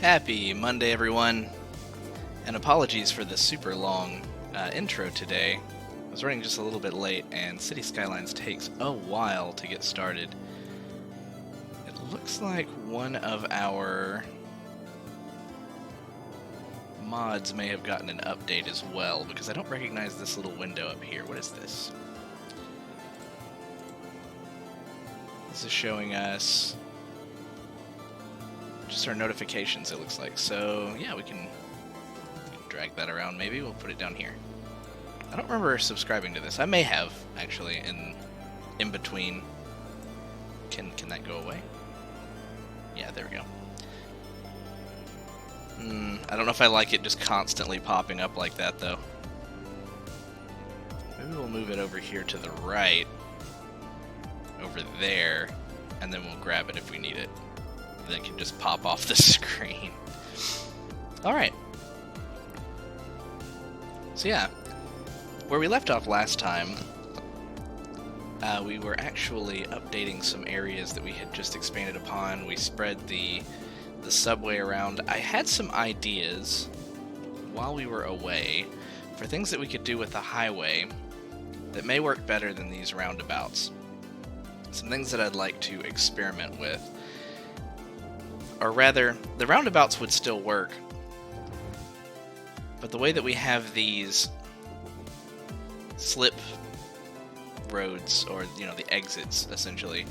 Happy Monday, everyone, and apologies for the super long intro today. I was running just a little bit late, and City Skylines takes a while to get started. It looks like one of our mods may have gotten an update as well, because I don't recognize this little window up here. What is this? This is showing us just our notifications, it looks like. So yeah, we can drag that around. Maybe we'll put it down here. I don't remember subscribing to this. I may have, actually, in between. Can that go away? Yeah, there we go. I don't know if I like it just constantly popping up like that, though. Maybe we'll move it over here to the right, over there, and then we'll grab it if we need it. Then it can just pop off the screen. Alright. So yeah, where we left off last time, we were actually updating some areas that we had just expanded upon. We spread the subway around. I had some ideas while we were away for things that we could do with the highway that may work better than these roundabouts. Some things that I'd like to experiment with. Or rather, the roundabouts would still work, but the way that we have these slip roads, or, you know, the exits, essentially,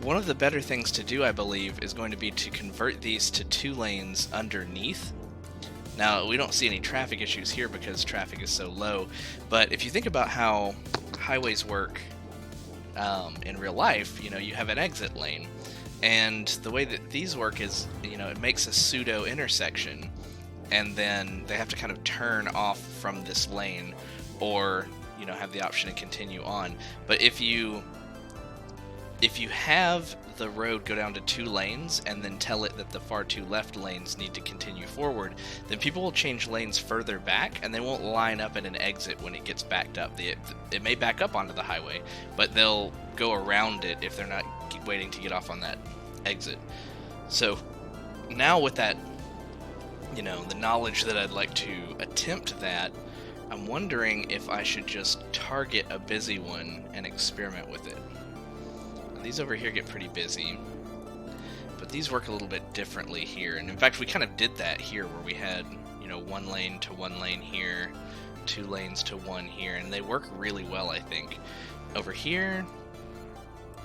one of the better things to do, I believe, is going to be to convert these to 2 lanes underneath. Now, we don't see any traffic issues here because traffic is so low, but if you think about how highways work in real life, you know, you have an exit lane. And the way that these work is, you know, it makes a pseudo intersection, and then they have to kind of turn off from this lane, or, you know, have the option to continue on. But if you have the road go down to 2 lanes and then tell it that the far 2 left lanes need to continue forward, then people will change lanes further back, and they won't line up at an exit when it gets backed up. It may back up onto the highway, but they'll go around it if they're not waiting to get off on that exit. So now with that, you know, the knowledge that I'd like to attempt that, I'm wondering if I should just target a busy one and experiment with it. Now, these over here get pretty busy, but these work a little bit differently here. And in fact, we kind of did that here, where we had, you know, 1 lane to 1 lane here, 2 lanes to 1 here, and they work really well, I think. Over here,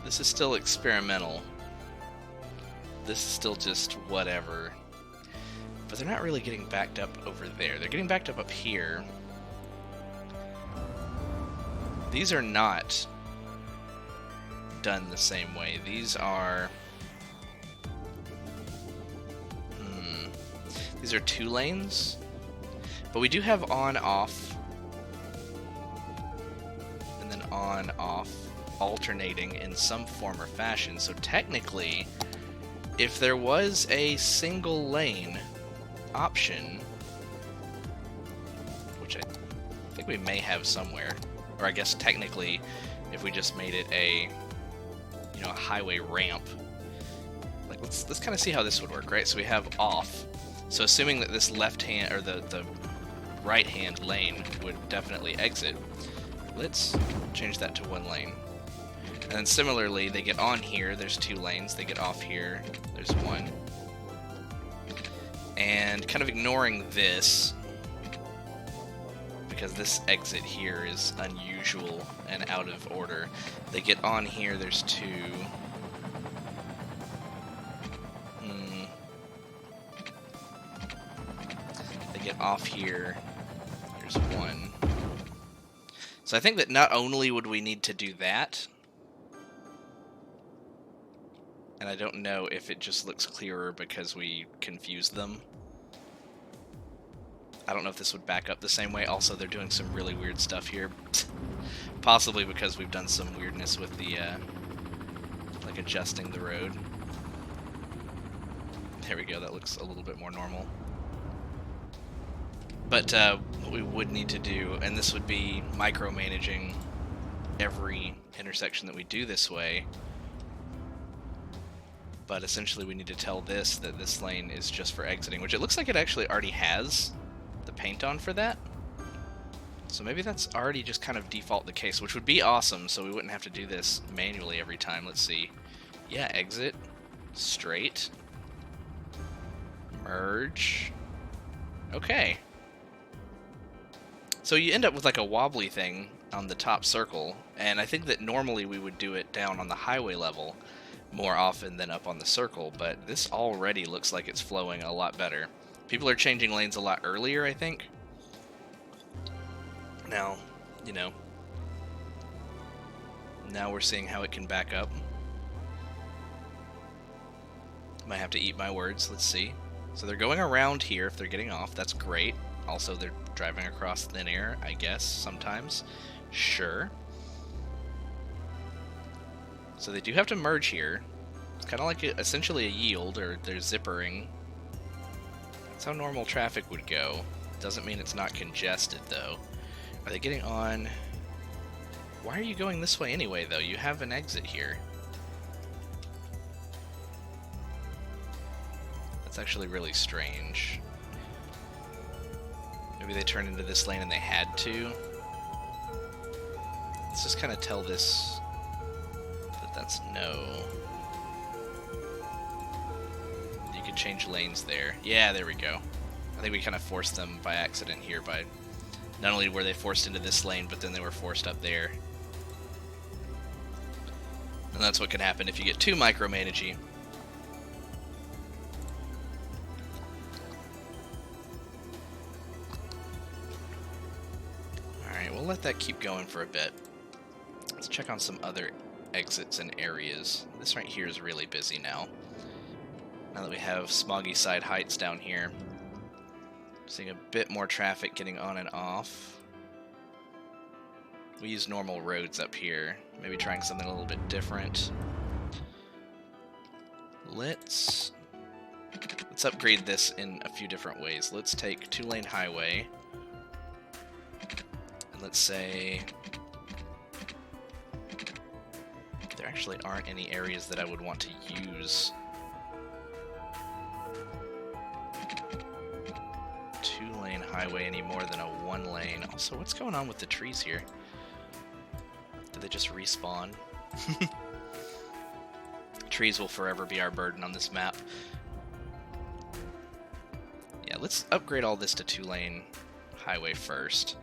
this is still experimental. This is still just whatever. But they're not really getting backed up over there. They're getting backed up here. These are not done the same way. These are... These are 2 lanes. But we do have on-off. And then on-off, alternating in some form or fashion. So technically, if there was a single lane option, which I think we may have somewhere, or I guess technically if we just made it a, you know, a highway ramp, like let's kind of see how this would work, right? So we have off, so assuming that this left hand, or the right hand lane would definitely exit, let's change that to 1 lane. And then similarly, they get on here, there's 2 lanes, they get off here, there's 1. And kind of ignoring this, because this exit here is unusual and out of order, they get on here, there's 2. They get off here, there's 1. So I think that not only would we need to do that, and I don't know if it just looks clearer because we confused them. I don't know if this would back up the same way. Also, they're doing some really weird stuff here. Possibly because we've done some weirdness with the like adjusting the road. There we go, that looks a little bit more normal. But what we would need to do, and this would be micromanaging every intersection that we do this way, but essentially we need to tell this that this lane is just for exiting, which it looks like it actually already has the paint on for that. So maybe that's already just kind of default the case, which would be awesome, so we wouldn't have to do this manually every time. Let's see. Yeah, exit, straight, merge. Okay. So you end up with like a wobbly thing on the top circle, and I think that normally we would do it down on the highway level more often than up on the circle, but this already looks like it's flowing a lot better. People are changing lanes a lot earlier, I think. Now, you know, now we're seeing how it can back up. Might have to eat my words, let's see. So they're going around here if they're getting off, that's great. Also, they're driving across thin air, I guess, sometimes. Sure. So they do have to merge here. It's kind of like essentially a yield, or they're zippering. That's how normal traffic would go. Doesn't mean it's not congested, though. Are they getting on? Why are you going this way anyway, though? You have an exit here. That's actually really strange. Maybe they turned into this lane and they had to. Let's just kind of tell this that that's no. You could change lanes there. Yeah, there we go. I think we kind of forced them by accident here by... Not only were they forced into this lane, but then they were forced up there. And that's what can happen if you get too micromanagey. Alright, we'll let that keep going for a bit. Let's check on some other exits and areas. This right here is really busy now. Now that we have Smoggy Side Heights down here. Seeing a bit more traffic getting on and off. We use normal roads up here. Maybe trying something a little bit different. Let's upgrade this in a few different ways. Let's take 2-lane highway. And let's say... There actually aren't any areas that I would want to use 2-lane highway any more than a 1-lane. Also, what's going on with the trees here? Did they just respawn? Trees will forever be our burden on this map. Yeah, let's upgrade all this to 2-lane highway first.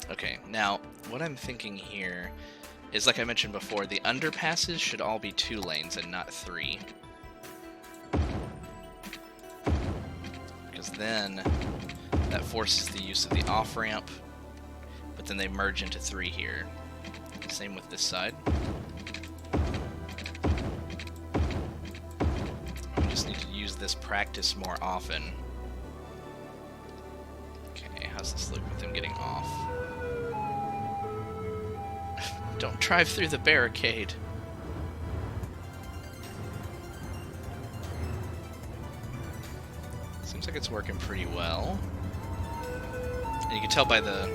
Okay, now, what I'm thinking here is, like I mentioned before, the underpasses should all be 2 lanes and not 3. Because then that forces the use of the off-ramp, but then they merge into 3 here. Same with this side. We just need to use this practice more often. Okay, how's this look with them getting off? Don't drive through the barricade. Seems like it's working pretty well. And you can tell by the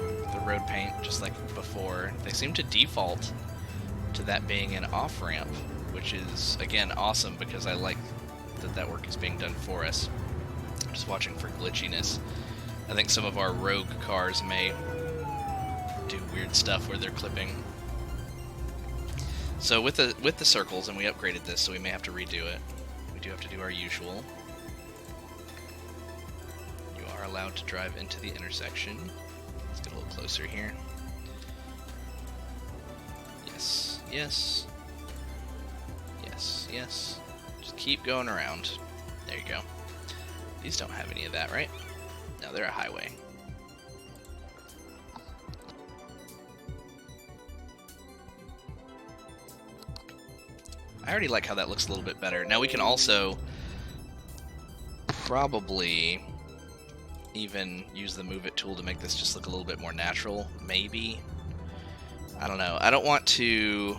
road paint, just like before, they seem to default to that being an off-ramp, which is, again, awesome because I like that work is being done for us. I'm just watching for glitchiness. I think some of our rogue cars may do weird stuff where they're clipping. So with the circles, and we upgraded this, so we may have to redo it. We do have to do our usual. You are allowed to drive into the intersection. Let's get a little closer here. Yes, yes. Yes, yes. Just keep going around. There you go. These don't have any of that, right? No, they're a highway. I already like how that looks a little bit better. Now we can also probably even use the move it tool to make this just look a little bit more natural, maybe. I don't know. I don't want to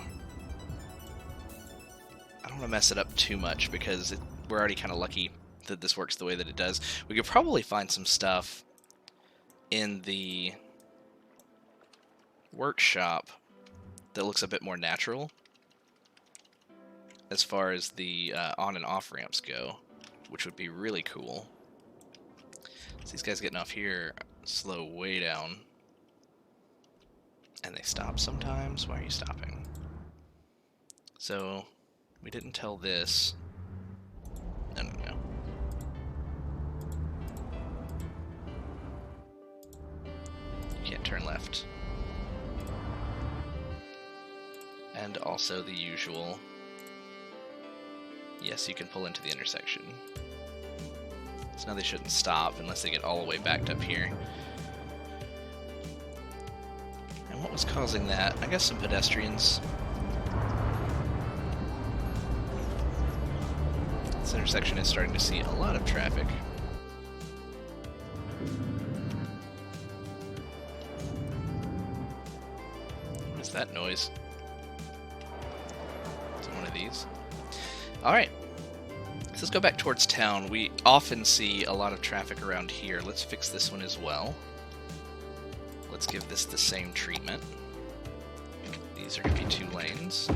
mess it up too much because we're already kind of lucky that this works the way that it does. We could probably find some stuff in the workshop that looks a bit more natural as far as the on and off ramps go, which would be really cool. So these guys getting off here slow way down. And they stop sometimes? Why are you stopping? So, we didn't tell this. No. You can't turn left. And also the usual. Yes, you can pull into the intersection. So now they shouldn't stop unless they get all the way backed up here. And what was causing that? I guess some pedestrians. This intersection is starting to see a lot of traffic. What is that noise? Is it one of these? Alright. Let's go back towards town. We often see a lot of traffic around here. Let's fix this one as well. Let's give this the same treatment. These are going to be 2 lanes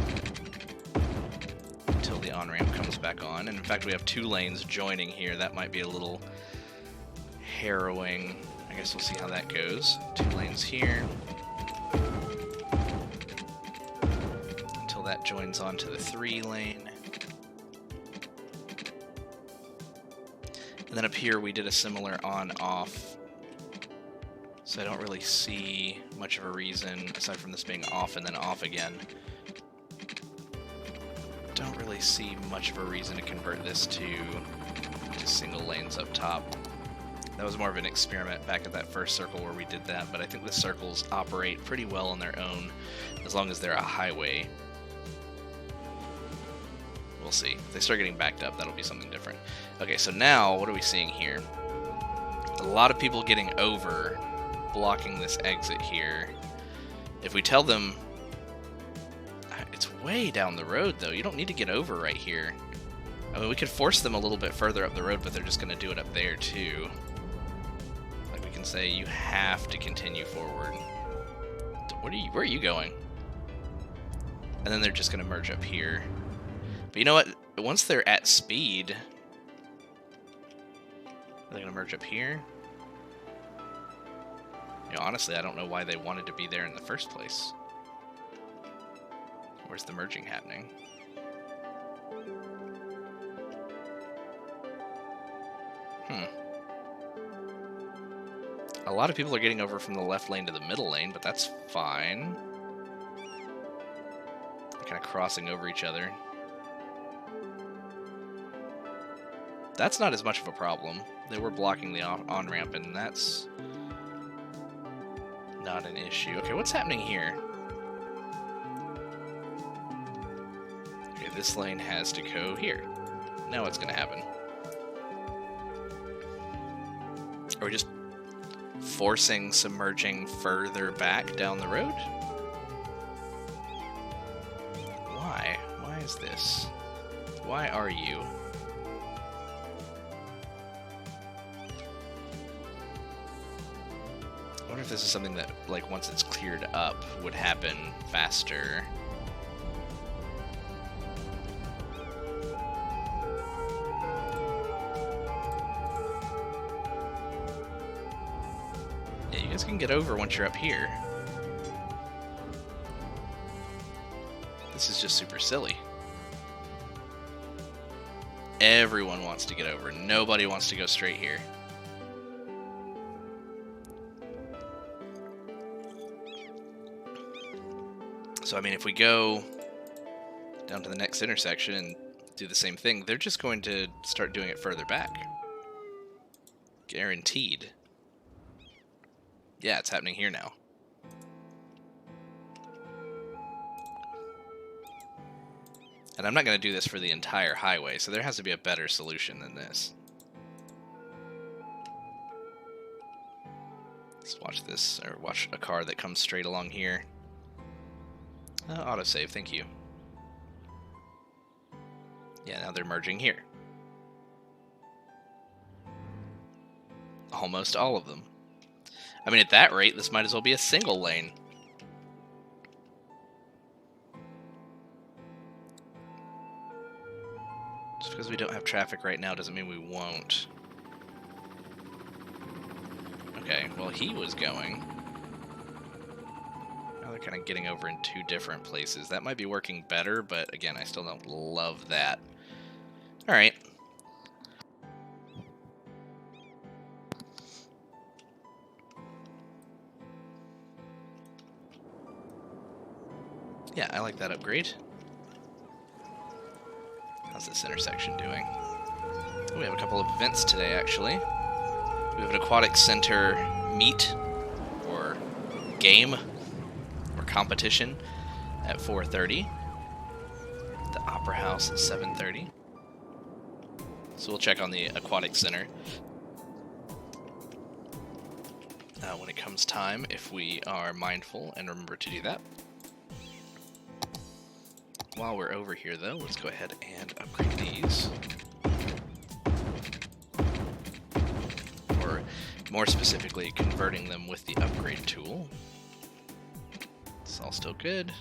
until the on-ramp comes back on. And in fact, we have 2 lanes joining here. That might be a little harrowing. I guess we'll see how that goes. 2 lanes here until that joins onto the 3 lane. And then up here we did a similar on-off. So I don't really see much of a reason, aside from this being off and then off again. Don't really see much of a reason to convert this to single lanes up top. That was more of an experiment back at that first circle where we did that, but I think the circles operate pretty well on their own as long as they're a highway. We'll see. If they start getting backed up, that'll be something different. Okay, so now, what are we seeing here? A lot of people getting over, blocking this exit here. If we tell them... It's way down the road, though. You don't need to get over right here. I mean, we could force them a little bit further up the road, but they're just going to do it up there, too. Like, we can say, you have to continue forward. Where are you going? And then they're just going to merge up here. But you know what? Once they're at speed, are they going to merge up here? You know, honestly, I don't know why they wanted to be there in the first place. Where's the merging happening? A lot of people are getting over from the left lane to the middle lane, but that's fine. They're kind of crossing over each other. That's not as much of a problem. They were blocking the on-ramp, and that's not an issue. Okay, what's happening here? Okay, this lane has to go here. Now what's going to happen? Are we just forcing some merging further back down the road? Why? Why is this? Why are you? I wonder if this is something that, like, once it's cleared up, would happen faster. Yeah, you guys can get over once you're up here. This is just super silly. Everyone wants to get over. Nobody wants to go straight here. So, I mean, if we go down to the next intersection and do the same thing, they're just going to start doing it further back. Guaranteed. Yeah, it's happening here now. And I'm not going to do this for the entire highway, so there has to be a better solution than this. Let's watch this, or watch a car that comes straight along here. Autosave, thank you. Yeah, now they're merging here. Almost all of them. I mean, at that rate, this might as well be a single lane. Just because we don't have traffic right now doesn't mean we won't. Okay, well, he was going. Now they're kind of getting over in two different places. That might be working better, but again, I still don't love that. Alright. Yeah, I like that upgrade. How's this intersection doing? Oh, we have a couple of events today, actually. We have an aquatic center meet, or game, or competition at 4:30. The Opera House at 7:30. So we'll check on the aquatic center when it comes time, if we are mindful and remember to do that. While we're over here, though, let's go ahead and upgrade these. Or, more specifically, converting them with the upgrade tool. It's all still good.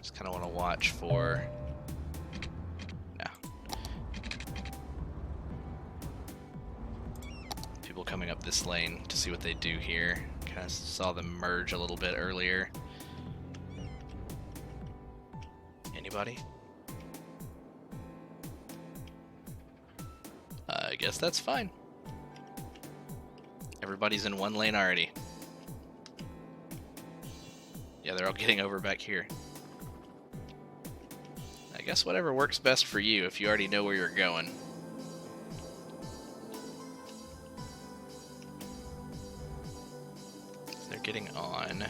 Just kind of want to watch for... coming up this lane to see what they do here. Kind of saw them merge a little bit earlier. Anybody? I guess that's fine. Everybody's in one lane already. Yeah, they're all getting over back here. I guess whatever works best for you if you already know where you're going. Getting on.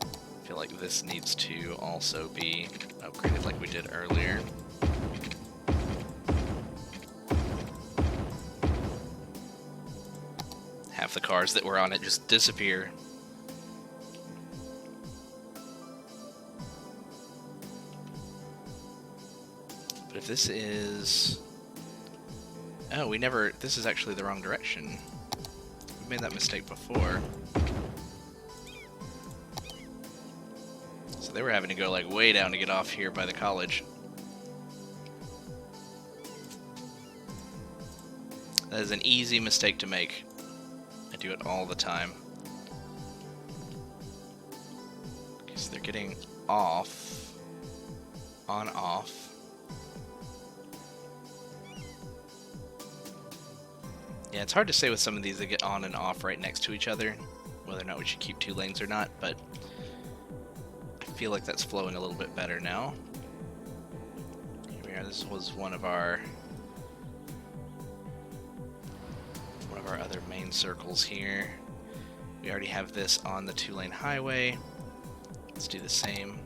I feel like this needs to also be upgraded like we did earlier. Half the cars that were on it just disappear. But if this is... Oh, we never... This is actually the wrong direction. We made that mistake before. So they were having to go, like, way down to get off here by the college. That is an easy mistake to make. I do it all the time. Because they're getting off. On, off. Yeah, it's hard to say with some of these that get on and off right next to each other, whether or not we should keep two lanes or not, but I feel like that's flowing a little bit better now. Here we are, this was one of our other main circles here. We already have this on the two-lane highway. Let's do the same.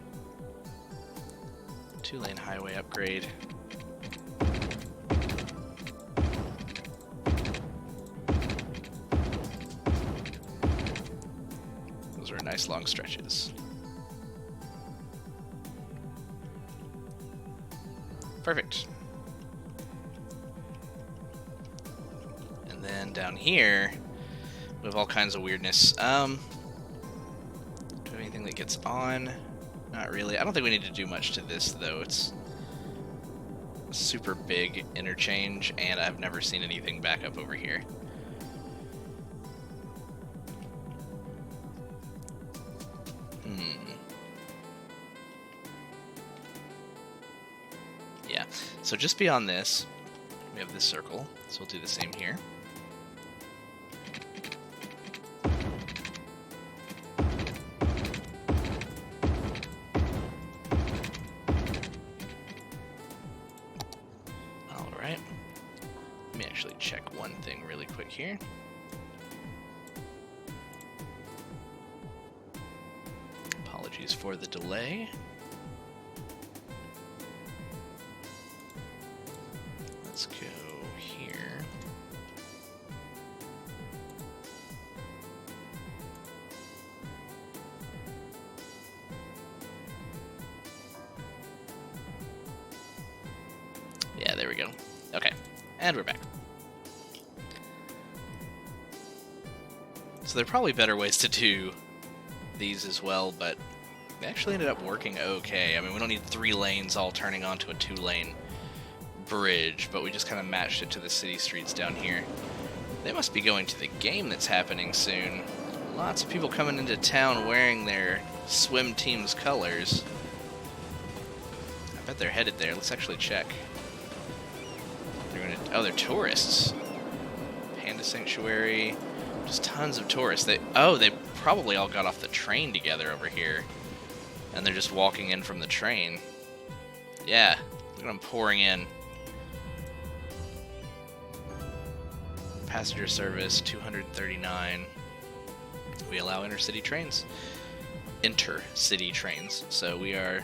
Two-lane highway upgrade. Nice long stretches. Perfect. And then down here, we have all kinds of weirdness. Do we have anything that gets on? Not really. I don't think we need to do much to this, though. It's a super big interchange, and I've never seen anything back up over here. Yeah, so just beyond this, we have this circle, so we'll do the same here. Alright, let me actually check one thing really quick here. Apologies for the delay. Let's go here. Yeah, there we go. Okay, and we're back. So there are probably better ways to do these as well, but they actually ended up working okay. I mean, we don't need 3 lanes all turning onto a 2-lane bridge, but we just kind of matched it to the city streets down here. They must be going to the game that's happening soon. Lots of people coming into town wearing their swim team's colors. I bet they're headed there. Let's actually check. They're tourists. Panda Sanctuary. Just tons of tourists. They probably all got off the train together over here. And they're just walking in from the train. Yeah, look at them pouring in. Passenger service, 239. We allow intercity trains. Intercity trains. So we're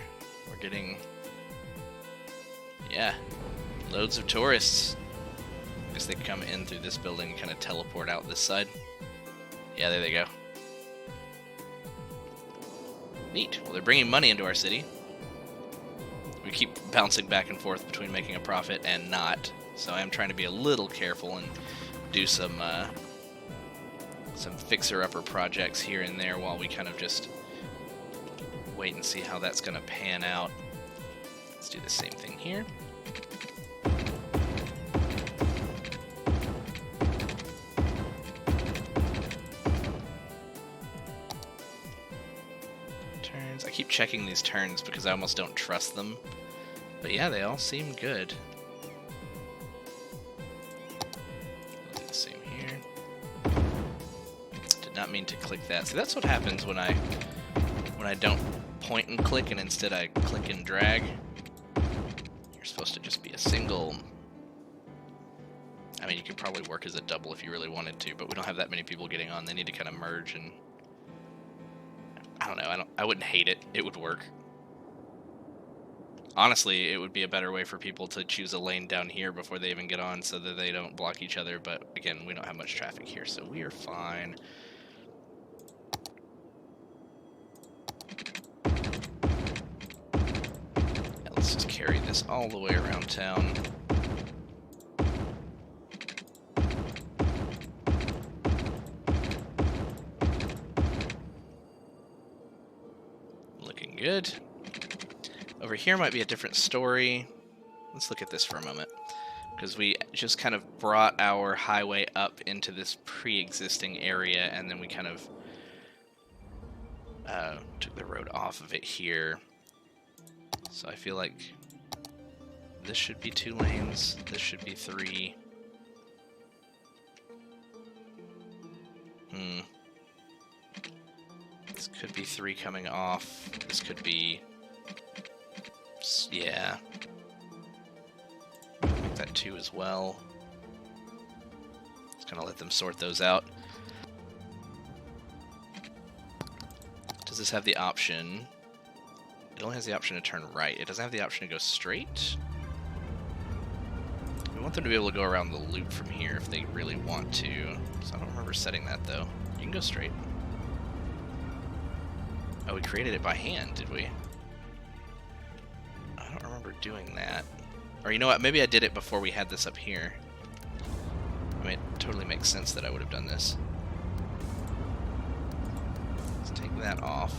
getting, yeah, loads of tourists. I guess they come in through this building and kind of teleport out this side. Yeah, there they go. Neat. Well, they're bringing money into our city. We keep bouncing back and forth between making a profit and not. So I am trying to be a little careful and do some fixer-upper projects here and there while we kind of just wait and see how that's going to pan out. Let's do the same thing here. Turns. I keep checking these turns because I almost don't trust them. But yeah, they all seem good. We'll do the same here. Did not mean to click that. See, that's what happens when I don't point and click and instead I click and drag. You're supposed to just be a single. I mean, you could probably work as a double if you really wanted to, but we don't have that many people getting on. They need to kind of merge, and I don't know. I wouldn't hate it. It would work. Honestly, it would be a better way for people to choose a lane down here before they even get on so that they don't block each other, but again, we don't have much traffic here, so we are fine. Yeah, let's just carry this all the way around town. Looking good. Over here might be a different story. Let's look at this for a moment, because we just kind of brought our highway up into this pre-existing area, and then we kind of took the road off of it here. So I feel like this should be 2 lanes, this should be 3. This could be 3 coming off. This could be, yeah. Make that 2 as well. Just gonna let them sort those out. Does this have the option? It only has the option to turn right. It doesn't have the option to go straight. We want them to be able to go around the loop from here if they really want to. So I don't remember setting that though. You can go straight. Oh, we created it by hand, did we? I don't remember doing that. Or you know what, maybe I did it before we had this up here. I mean, it totally makes sense that I would have done this. Let's take that off.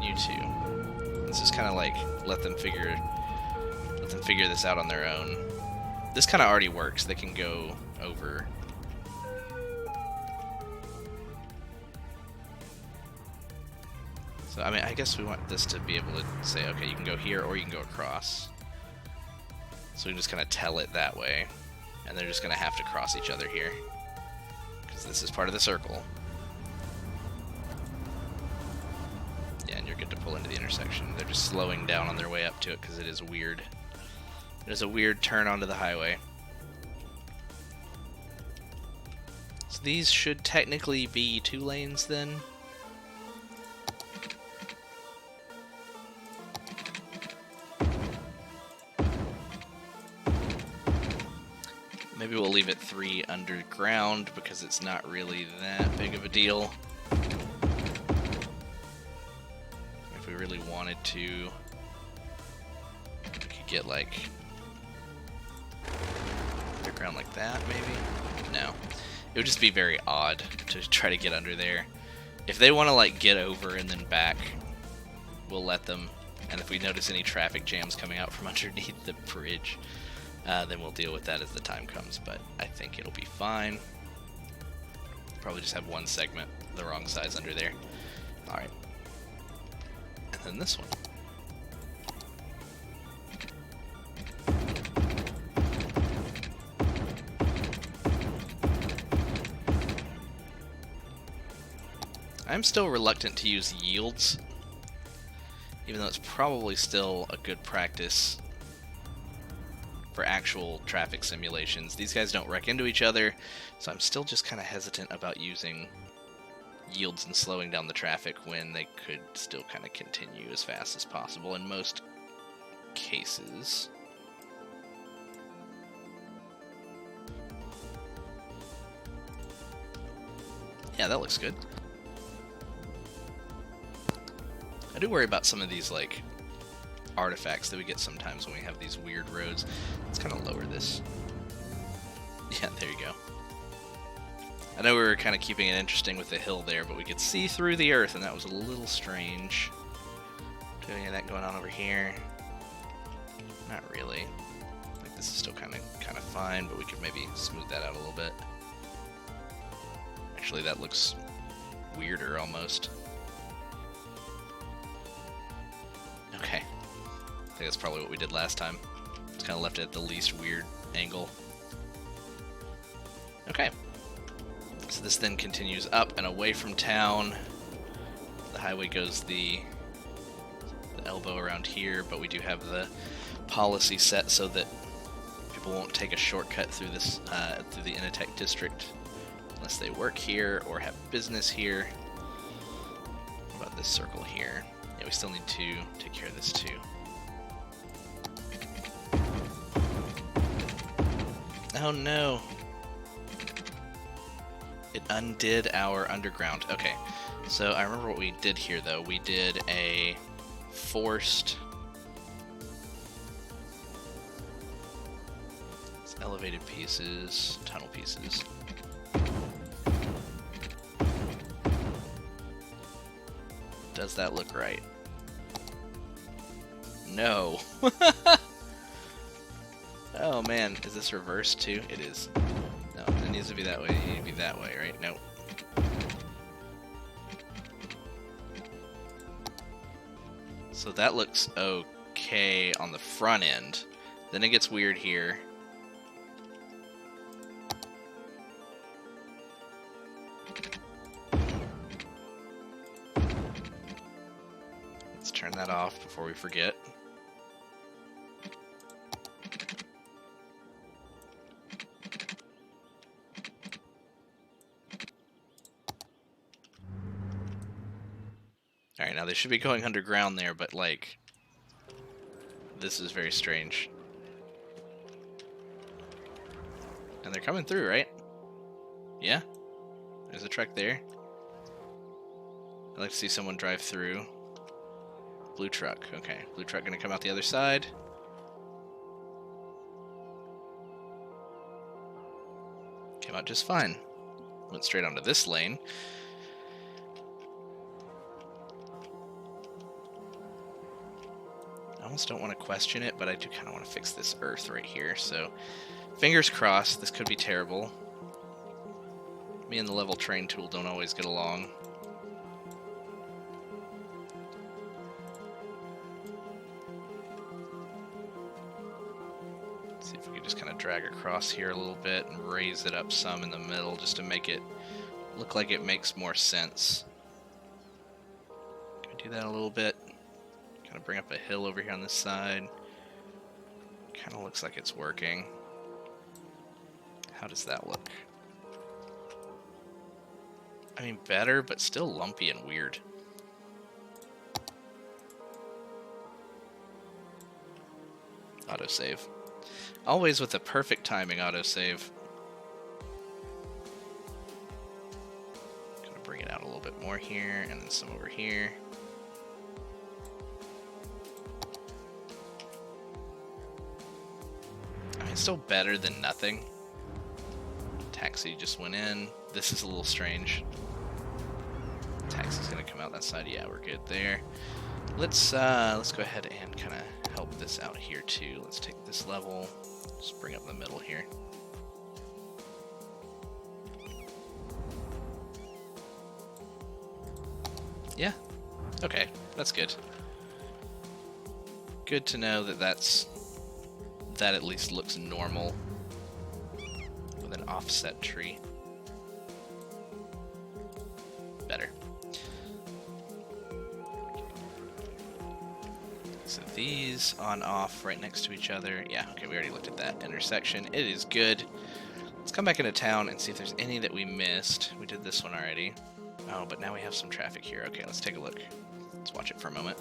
You two. Let's just kind of like let them figure this out on their own. This kind of already works. They can go over. So, I mean, I guess we want this to be able to say, okay, you can go here or you can go across. So we can just kind of tell it that way. And they're just going to have to cross each other here, because this is part of the circle. Yeah, and you're good to pull into the intersection. They're just slowing down on their way up to it because it is weird. There's a weird turn onto the highway. So these should technically be 2 lanes then. Maybe we'll leave it 3 underground because it's not really that big of a deal. If we really wanted to, we could get like underground like that, maybe? No. It would just be very odd to try to get under there. If they want to like get over and then back, we'll let them. And if we notice any traffic jams coming out from underneath the bridge, then we'll deal with that as the time comes. But I think it'll be fine. Probably just have one segment the wrong size under there. Alright. And then this one. I'm still reluctant to use yields, even though it's probably still a good practice for actual traffic simulations. These guys don't wreck into each other, so I'm still just kind of hesitant about using yields and slowing down the traffic when they could still kind of continue as fast as possible in most cases. Yeah, that looks good. I do worry about some of these, like, artifacts that we get sometimes when we have these weird roads. Let's kind of lower this. Yeah, there you go. I know we were kind of keeping it interesting with the hill there, but we could see through the earth, and that was a little strange. Do any of that going on over here? Not really. Like, this is still kind of fine, but we could maybe smooth that out a little bit. Actually, that looks weirder almost. Okay. I think that's probably what we did last time. Just kind of left it at the least weird angle. Okay. So this then continues up and away from town. The highway goes the elbow around here, but we do have the policy set so that people won't take a shortcut through this through the Initech district unless they work here or have business here. What about this circle here? Yeah, we still need to take care of this too. Oh no! It undid our underground. Okay, so I remember what we did here though. We did a forced elevated pieces, tunnel pieces. Does that look right? No. Oh man, is this reversed too? It is. No, it needs to be that way. It needs to be that way, right? No. So that looks okay on the front end. Then it gets weird here. Let's turn that off before we forget. Alright, now they should be going underground there, but like, this is very strange. And they're coming through, right? Yeah? There's a truck there. I'd like to see someone drive through. Blue truck, okay. Blue truck gonna come out the other side. Came out just fine. Went straight onto this lane. I almost don't want to question it, but I do kind of want to fix this earth right here. So, fingers crossed, this could be terrible. Me and the level train tool don't always get along. Let's see if we can just kind of drag across here a little bit and raise it up some in the middle just to make it look like it makes more sense. Can I do that a little bit? Kind of bring up a hill over here on this side. Kind of looks like it's working. How does that look? I mean, better, but still lumpy and weird. Autosave. Always with the perfect timing autosave. Gonna bring it out a little bit more here, and then some over here. I mean, it's still better than nothing. Taxi just went in. This is a little strange. Taxi's gonna come out that side. Yeah, we're good there. Let's go ahead and kind of help this out here too. Let's take this level. Just bring up the middle here. Yeah. Okay, that's good. Good to know that that at least looks normal with an offset tree. Better. So these on off right next to each other. Yeah, okay, we already looked at that intersection. It is good. Let's come back into town and see if there's any that we missed. We did this one already. Oh, but now we have some traffic here. Okay, let's take a look. Let's watch it for a moment.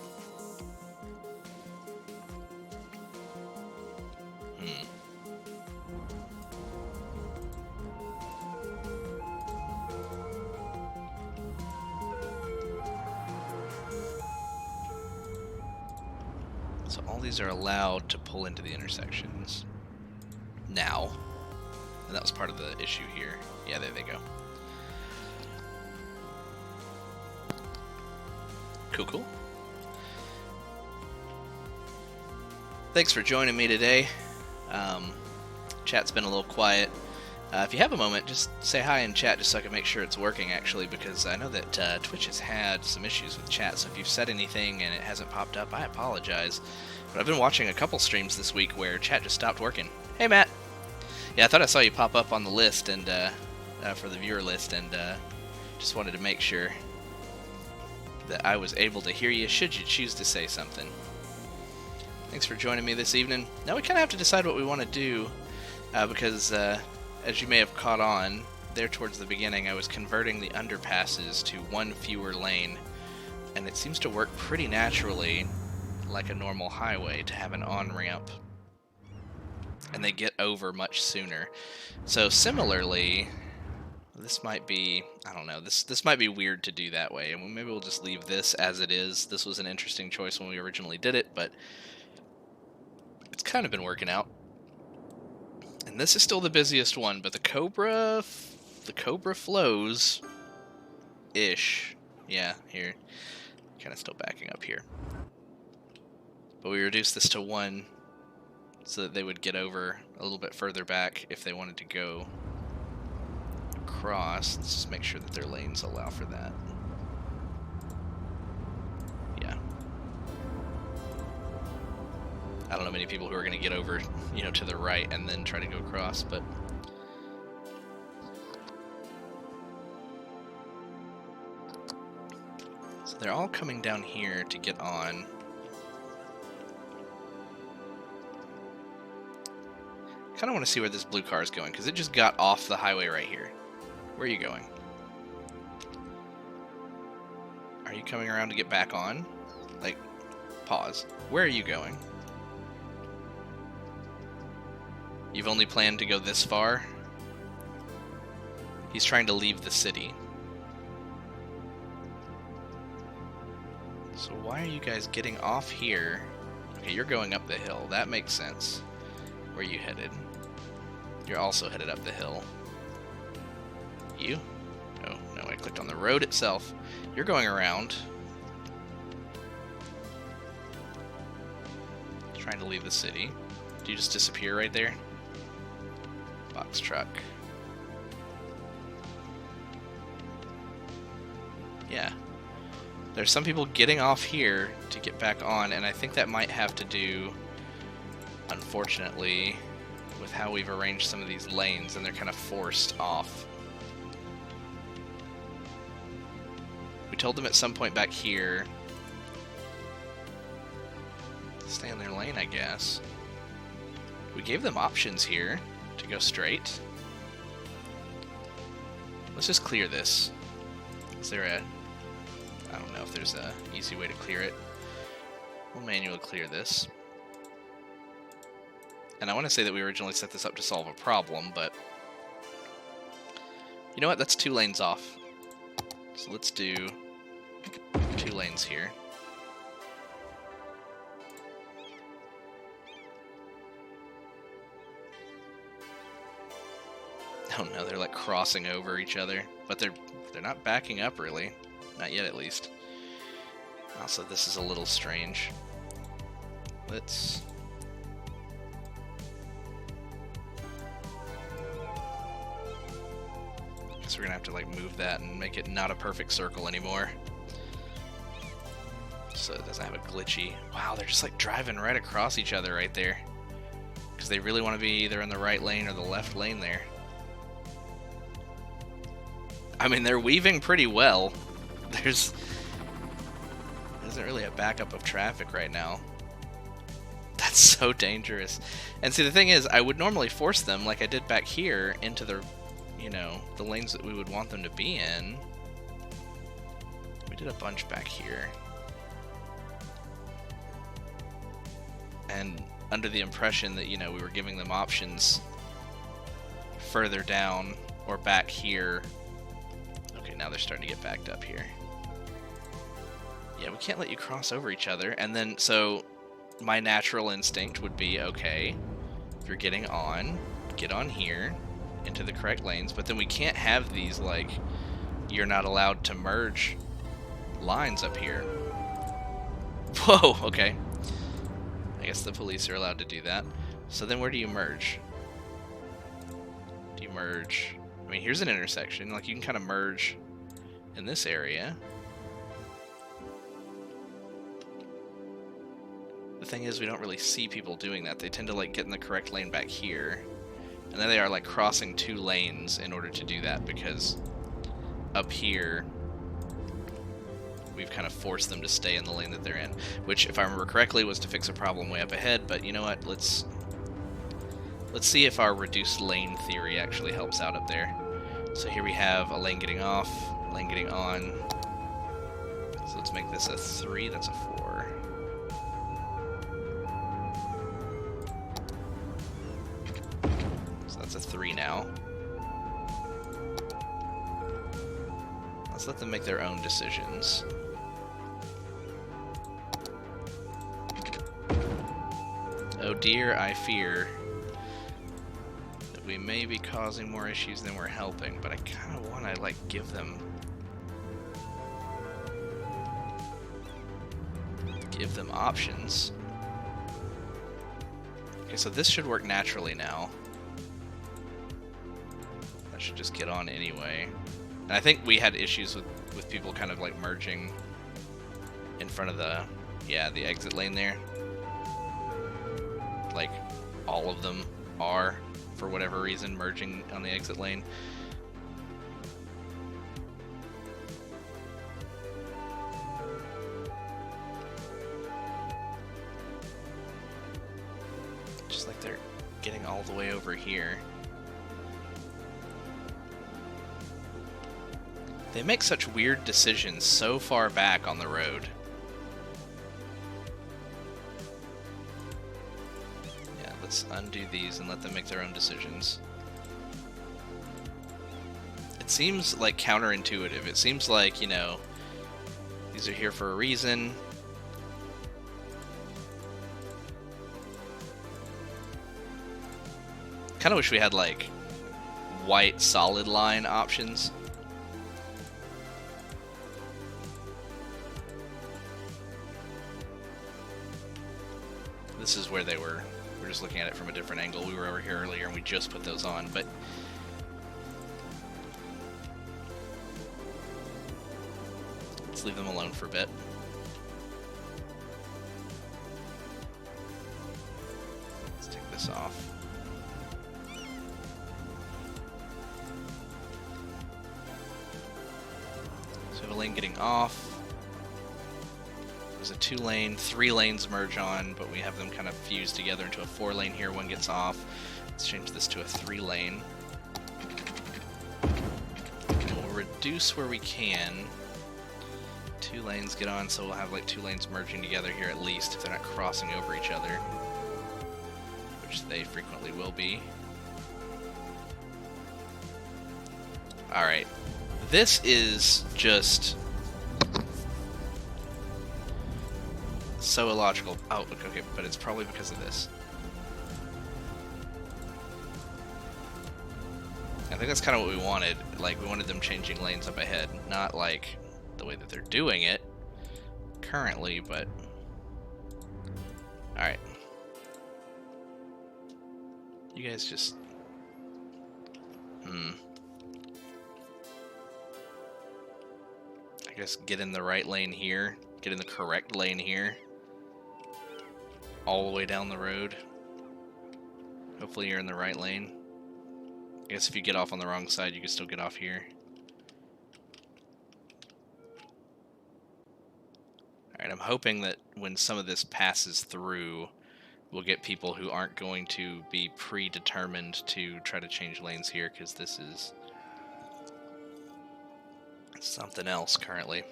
So all these are allowed to pull into the intersections now. And that was part of the issue here. Yeah, there they go. Cool. Thanks for joining me today. Chat's been a little quiet. If you have a moment, just say hi in chat just so I can make sure it's working, actually, because I know that Twitch has had some issues with chat, so if you've said anything and it hasn't popped up, I apologize. But I've been watching a couple streams this week where chat just stopped working. Hey, Matt! Yeah, I thought I saw you pop up on the list, and for the viewer list, and just wanted to make sure that I was able to hear you should you choose to say something. Thanks for joining me this evening. Now we kind of have to decide what we want to do, because as you may have caught on, there towards the beginning I was converting the underpasses to one fewer lane, and it seems to work pretty naturally like a normal highway to have an on-ramp, and they get over much sooner. So similarly, this might be, I don't know, this might be weird to do that way, and maybe we'll just leave this as it is. This was an interesting choice when we originally did it, but it's kind of been working out. And this is still the busiest one, but the Cobra flows ish. Yeah, here. Kind of still backing up here. But we reduced this to 1 so that they would get over a little bit further back if they wanted to go across. Let's just make sure that their lanes allow for that. Yeah. I don't know many people who are going to get over, to the right and then try to go across, but so they're all coming down here to get on. Kind of want to see where this blue car is going, because it just got off the highway right here. Where are you going? Are you coming around to get back on? Like, pause. Where are you going? You've only planned to go this far? He's trying to leave the city. So why are you guys getting off here? Okay, you're going up the hill. That makes sense. Where are you headed? You're also headed up the hill. You? Oh, no, I clicked on the road itself. You're going around. Trying to leave the city. Do you just disappear right there? Box truck. Yeah. There's some people getting off here to get back on, and I think that might have to do, unfortunately, with how we've arranged some of these lanes, and they're kind of forced off. We told them at some point back here to stay in their lane, I guess. We gave them options here to go straight. Let's just clear this. Is there a... I don't know if there's a easy way to clear it. We'll manually clear this. And I want to say that we originally set this up to solve a problem, but you know what? That's 2 lanes off. So let's do 2 lanes here. Oh no, they're like crossing over each other, but they're not backing up really. Not yet, at least. Also, this is a little strange. Let's... So we're gonna have to like move that and make it not a perfect circle anymore. So it doesn't have a glitchy... Wow, they're just like driving right across each other right there. Because they really want to be either in the right lane or the left lane there. I mean, they're weaving pretty well. There isn't really a backup of traffic right now. That's so dangerous. And see, the thing is, I would normally force them, like I did back here, into the, you know, the lanes that we would want them to be in. We did a bunch back here. And under the impression that, you know, we were giving them options further down or back here. Okay, now they're starting to get backed up here. Yeah, we can't let you cross over each other. And then, so my natural instinct would be, okay, if you're getting on, get on here into the correct lanes. But then we can't have these, like, you're not allowed to merge lines up here. Whoa, okay. I guess the police are allowed to do that. So then where do you merge? Do you merge? I mean, here's an intersection. Like, you can kind of merge in this area. The thing is, we don't really see people doing that. They tend to, like, get in the correct lane back here. And then they are, like, crossing 2 lanes in order to do that, because up here, we've kind of forced them to stay in the lane that they're in. Which, if I remember correctly, was to fix a problem way up ahead. But you know what? Let's see if our reduced lane theory actually helps out up there. So here we have a lane getting off, lane getting on. So let's make this a 3, that's a 4. So that's a 3 now. Let's let them make their own decisions. Oh dear, I fear that we may be causing more issues than we're helping, but I kind of want to, like, give them options. Okay, so this should work naturally now. That should just get on anyway. And I think we had issues with people kind of, like, merging in front of the exit lane there. Like, all of them are, for whatever reason, merging on the exit lane. Just like they're getting all the way over here. They make such weird decisions so far back on the road. Let's undo these and let them make their own decisions. It seems like counterintuitive. It seems like, you know, these are here for a reason. Kind of wish we had, like, white solid line options. This is where they were. We're just looking at it from a different angle. We were over here earlier and we just put those on, but let's leave them alone for a bit. Let's take this off. So we have a lane getting off. It was a 2-lane, 3 lanes merge on, but we have them kind of fused together into a 4-lane here. One gets off. Let's change this to a 3-lane. We'll reduce where we can. 2 lanes get on, so we'll have like 2 lanes merging together here at least, if they're not crossing over each other. which they frequently will be. Alright. This is just so illogical. Oh, okay, but it's probably because of this. I think that's kind of what we wanted. Like, we wanted them changing lanes up ahead. Not, like, the way that they're doing it currently, but... Alright. You guys just... I guess get in the right lane here. Get in the correct lane here. All the way down the road. Hopefully you're in the right lane. I guess if you get off on the wrong side, you can still get off here. Alright, I'm hoping that when some of this passes through, we'll get people who aren't going to be predetermined to try to change lanes here, because this is something else currently.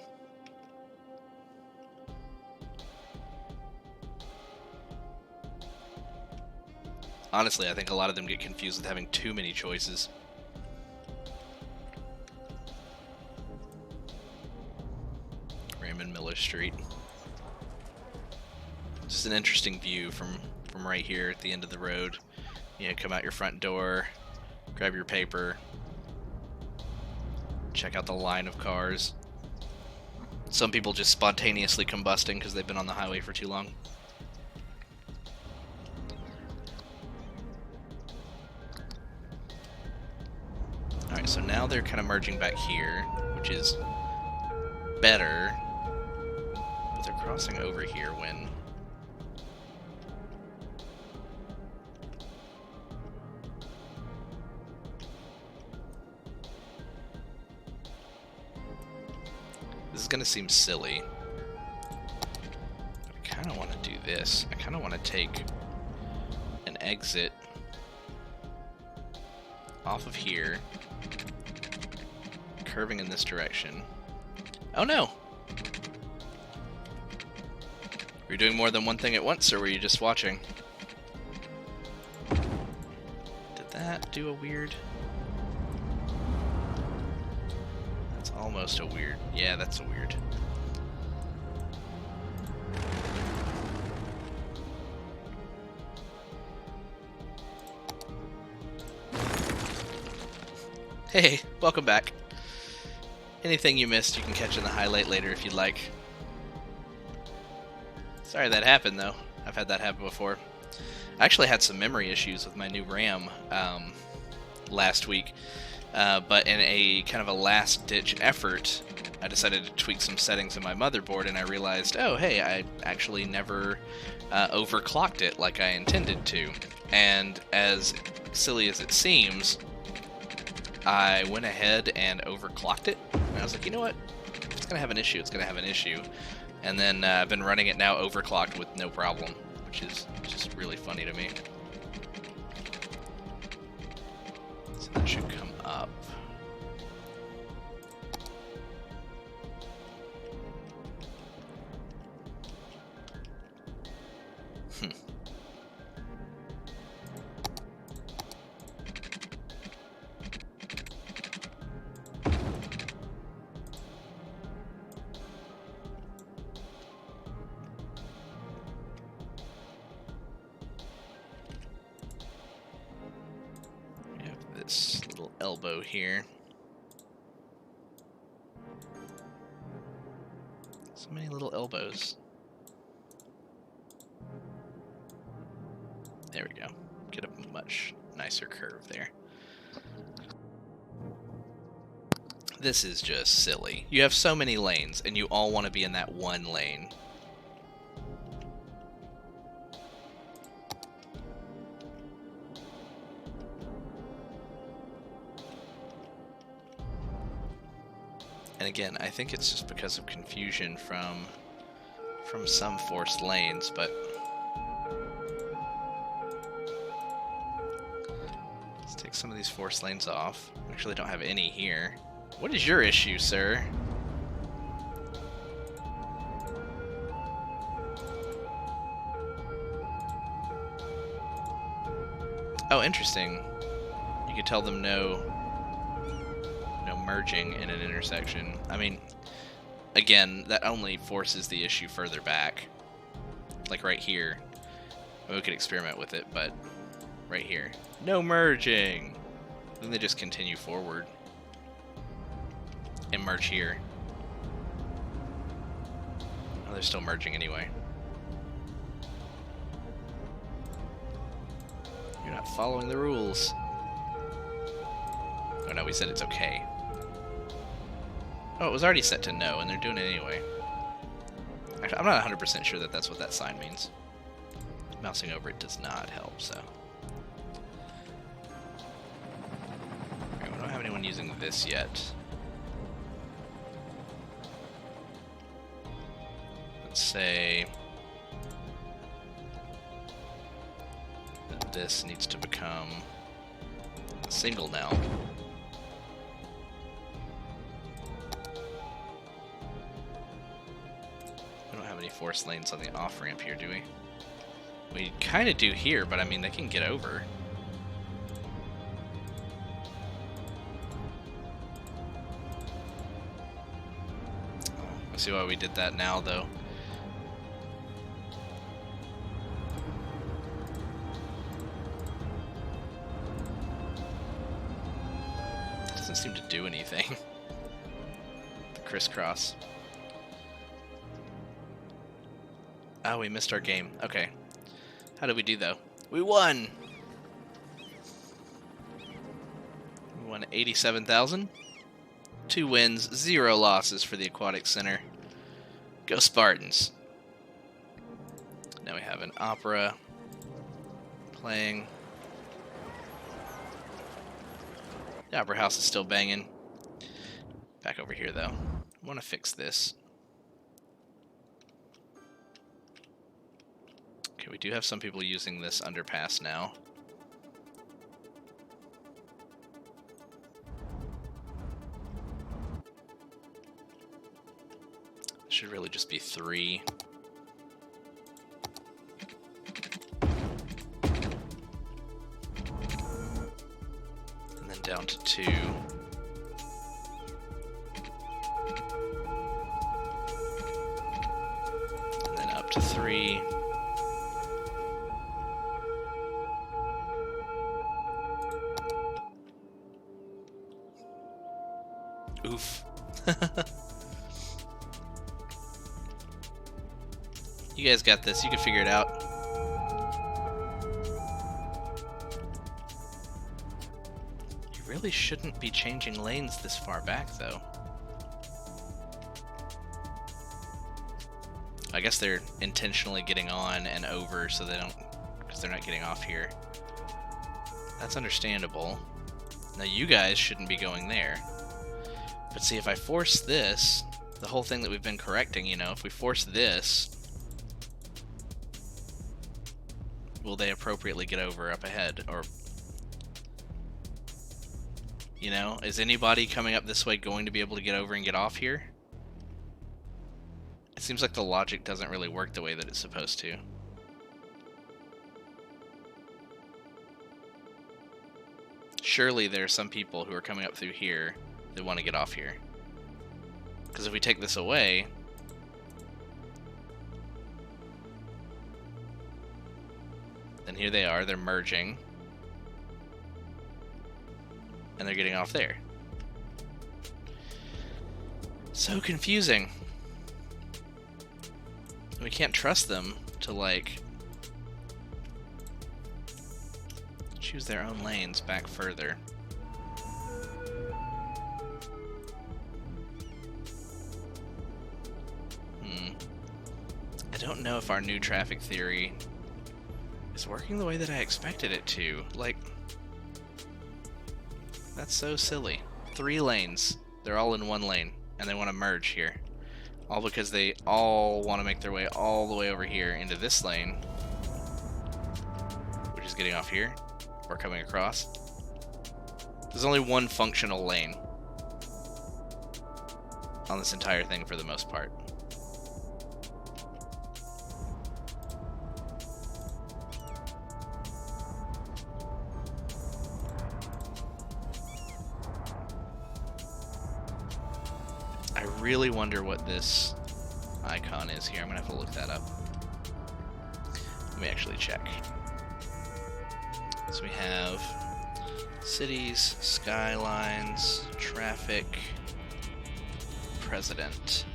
Honestly, I think a lot of them get confused with having too many choices. Raymond Miller Street. Just an interesting view from right here at the end of the road. You know, come out your front door, grab your paper, check out the line of cars. Some people just spontaneously combusting because they've been on the highway for too long. Alright, so now they're kind of merging back here, which is better. But they're crossing over here when... This is going to seem silly. I kind of want to do this. I kind of want to take an exit off of here, curving in this direction. Oh no! Were you doing more than one thing at once, or were you just watching? Did that do a weird... That's almost a weird... Yeah, that's a weird... Hey, welcome back. Anything you missed, you can catch in the highlight later if you'd like. Sorry that happened, though. I've had that happen before. I actually had some memory issues with my new RAM last week, but in a kind of a last-ditch effort, I decided to tweak some settings in my motherboard, and I realized, oh, hey, I actually never overclocked it like I intended to. And as silly as it seems, I went ahead and overclocked it, and I was like, you know what, if it's going to have an issue, it's going to have an issue. And then I've been running it now overclocked with no problem, which is just really funny to me. So that should come up. This little elbow here. So many little elbows. There we go. Get a much nicer curve there. This is just silly. You have so many lanes, and you all want to be in that one lane. And again, I think it's just because of confusion from some forced lanes, but let's take some of these forced lanes off. We actually don't have any here. What is your issue, sir? Oh, interesting. You could tell them no merging in an intersection. I mean, again, that only forces the issue further back. Like right here. We could experiment with it, but right here. No merging! Then they just continue forward. And merge here. Oh, they're still merging anyway. You're not following the rules. Oh no, we said it's okay. Oh, it was already set to no, and they're doing it anyway. Actually, I'm not 100% sure that that's what that sign means. Mousing over it does not help, so. Alright, we don't have anyone using this yet. Let's say that this needs to become single now. We don't have any force lanes on the off-ramp here, do we? We kind of do here, but I mean, they can get over. I see why we did that now, though. Doesn't seem to do anything. The crisscross. Oh, we missed our game. Okay. How did we do, though? We won! We won 87,000. 2 wins, 0 losses for the Aquatic Center. Go Spartans! Now we have an opera playing. The Opera House is still banging. Back over here, though. I want to fix this. Okay, we do have some people using this underpass now. Should really just be 3. And then down to 2. And then up to 3. Oof. You guys got this. You can figure it out. You really shouldn't be changing lanes this far back, though. I guess they're intentionally getting on and over so they don't, because they're not getting off here. That's understandable. Now you guys shouldn't be going there. But see, if I force this, the whole thing that we've been correcting, you know, if we force this, will they appropriately get over up ahead? Or, you know, is anybody coming up this way going to be able to get over and get off here? It seems like the logic doesn't really work the way that it's supposed to. Surely there are some people who are coming up through here that want to get off here. Because if we take this away, then here they are, they're merging. And they're getting off there. So confusing. We can't trust them to, like, choose their own lanes back further. I don't know if our new traffic theory is working the way that I expected it to. Like, that's so silly. 3 lanes. They're all in 1 lane, and they want to merge here. All because they all want to make their way all the way over here into this lane, which is getting off here, or coming across. There's only 1 functional lane on this entire thing for the most part. I really wonder what this icon is here. I'm gonna have to look that up. Let me actually check. So we have cities, skylines, traffic, president.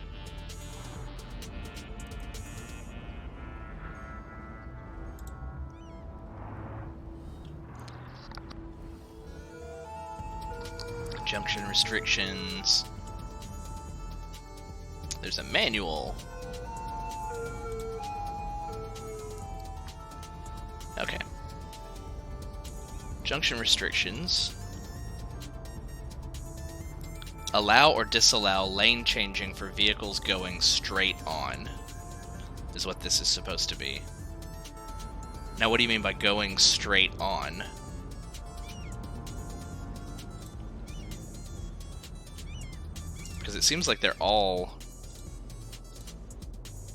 Junction restrictions. There's a manual. Okay. Junction restrictions. Allow or disallow lane changing for vehicles going straight on, is what this is supposed to be. Now, what do you mean by going straight on? Because it seems like they're all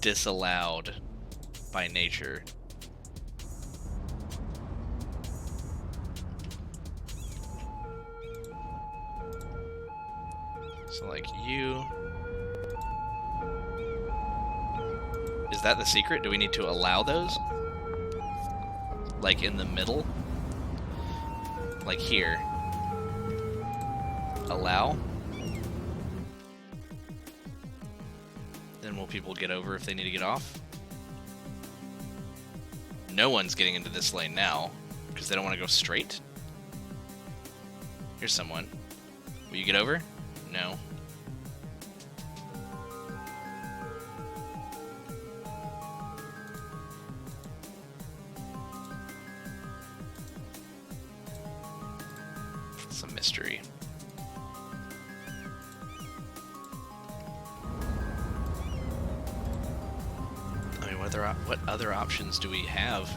disallowed by nature. So, like, you... Is that the secret? Do we need to allow those? Like, in the middle? Like, here. Allow? Then will people get over if they need to get off? No one's getting into this lane now, because they don't want to go straight. Here's someone. Will you get over? No. It's a mystery. I mean, what other options do we have?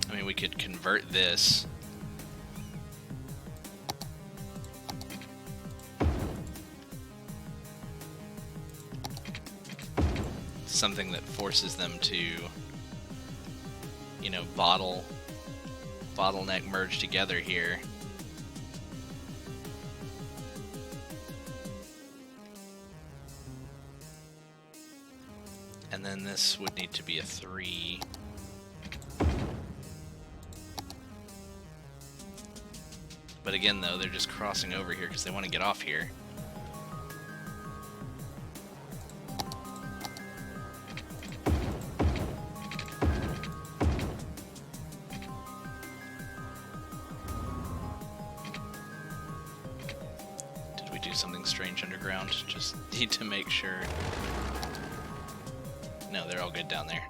I mean, we could convert this. Something that forces them to, you know, bottleneck merge together here. And then this would need to be a 3. But again, though, they're just crossing over here because they want to get off here. Did we do something strange underground? Just need to make sure. No, they're all good down there.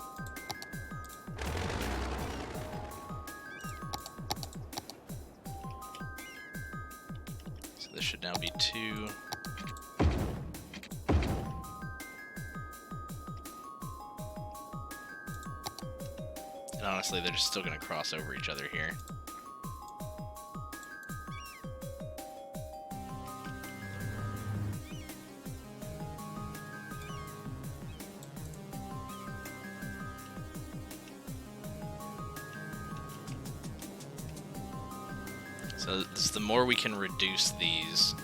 So this should now be 2. And honestly, they're just still going to cross over each other here. So the more we can reduce these,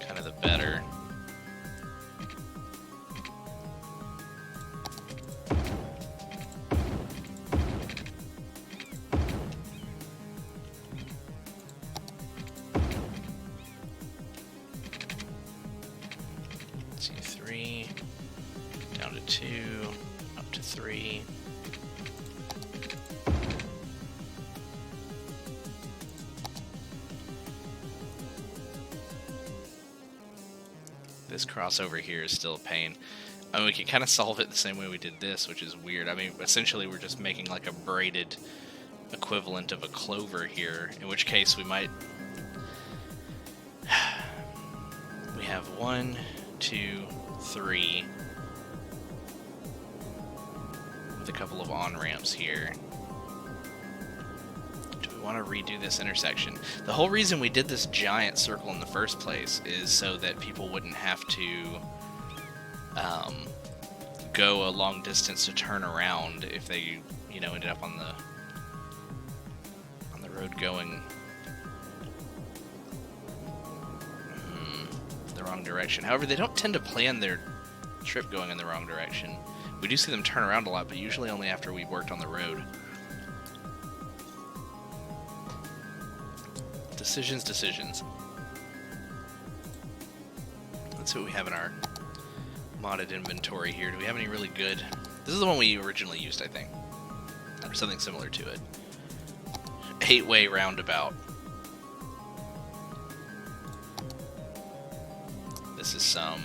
kind of the better. Let's see, 3, down to 2, up to 3. This crossover here is still a pain. I mean, we can kind of solve it the same way we did this, which is weird. I mean, essentially we're just making like a braided equivalent of a clover here, in which case we might... We have 1, 2, 3, with a couple of on-ramps here. Want to redo this intersection. The whole reason we did this giant circle in the first place is so that people wouldn't have to go a long distance to turn around if they, you know, ended up on the road going the wrong direction. However, they don't tend to plan their trip going in the wrong direction. We do see them turn around a lot, but usually only after we've worked on the road. Decisions. Let's see what we have in our modded inventory here. Do we have any really good... This is the one we originally used, I think. Or something similar to it. 8-way roundabout. This is some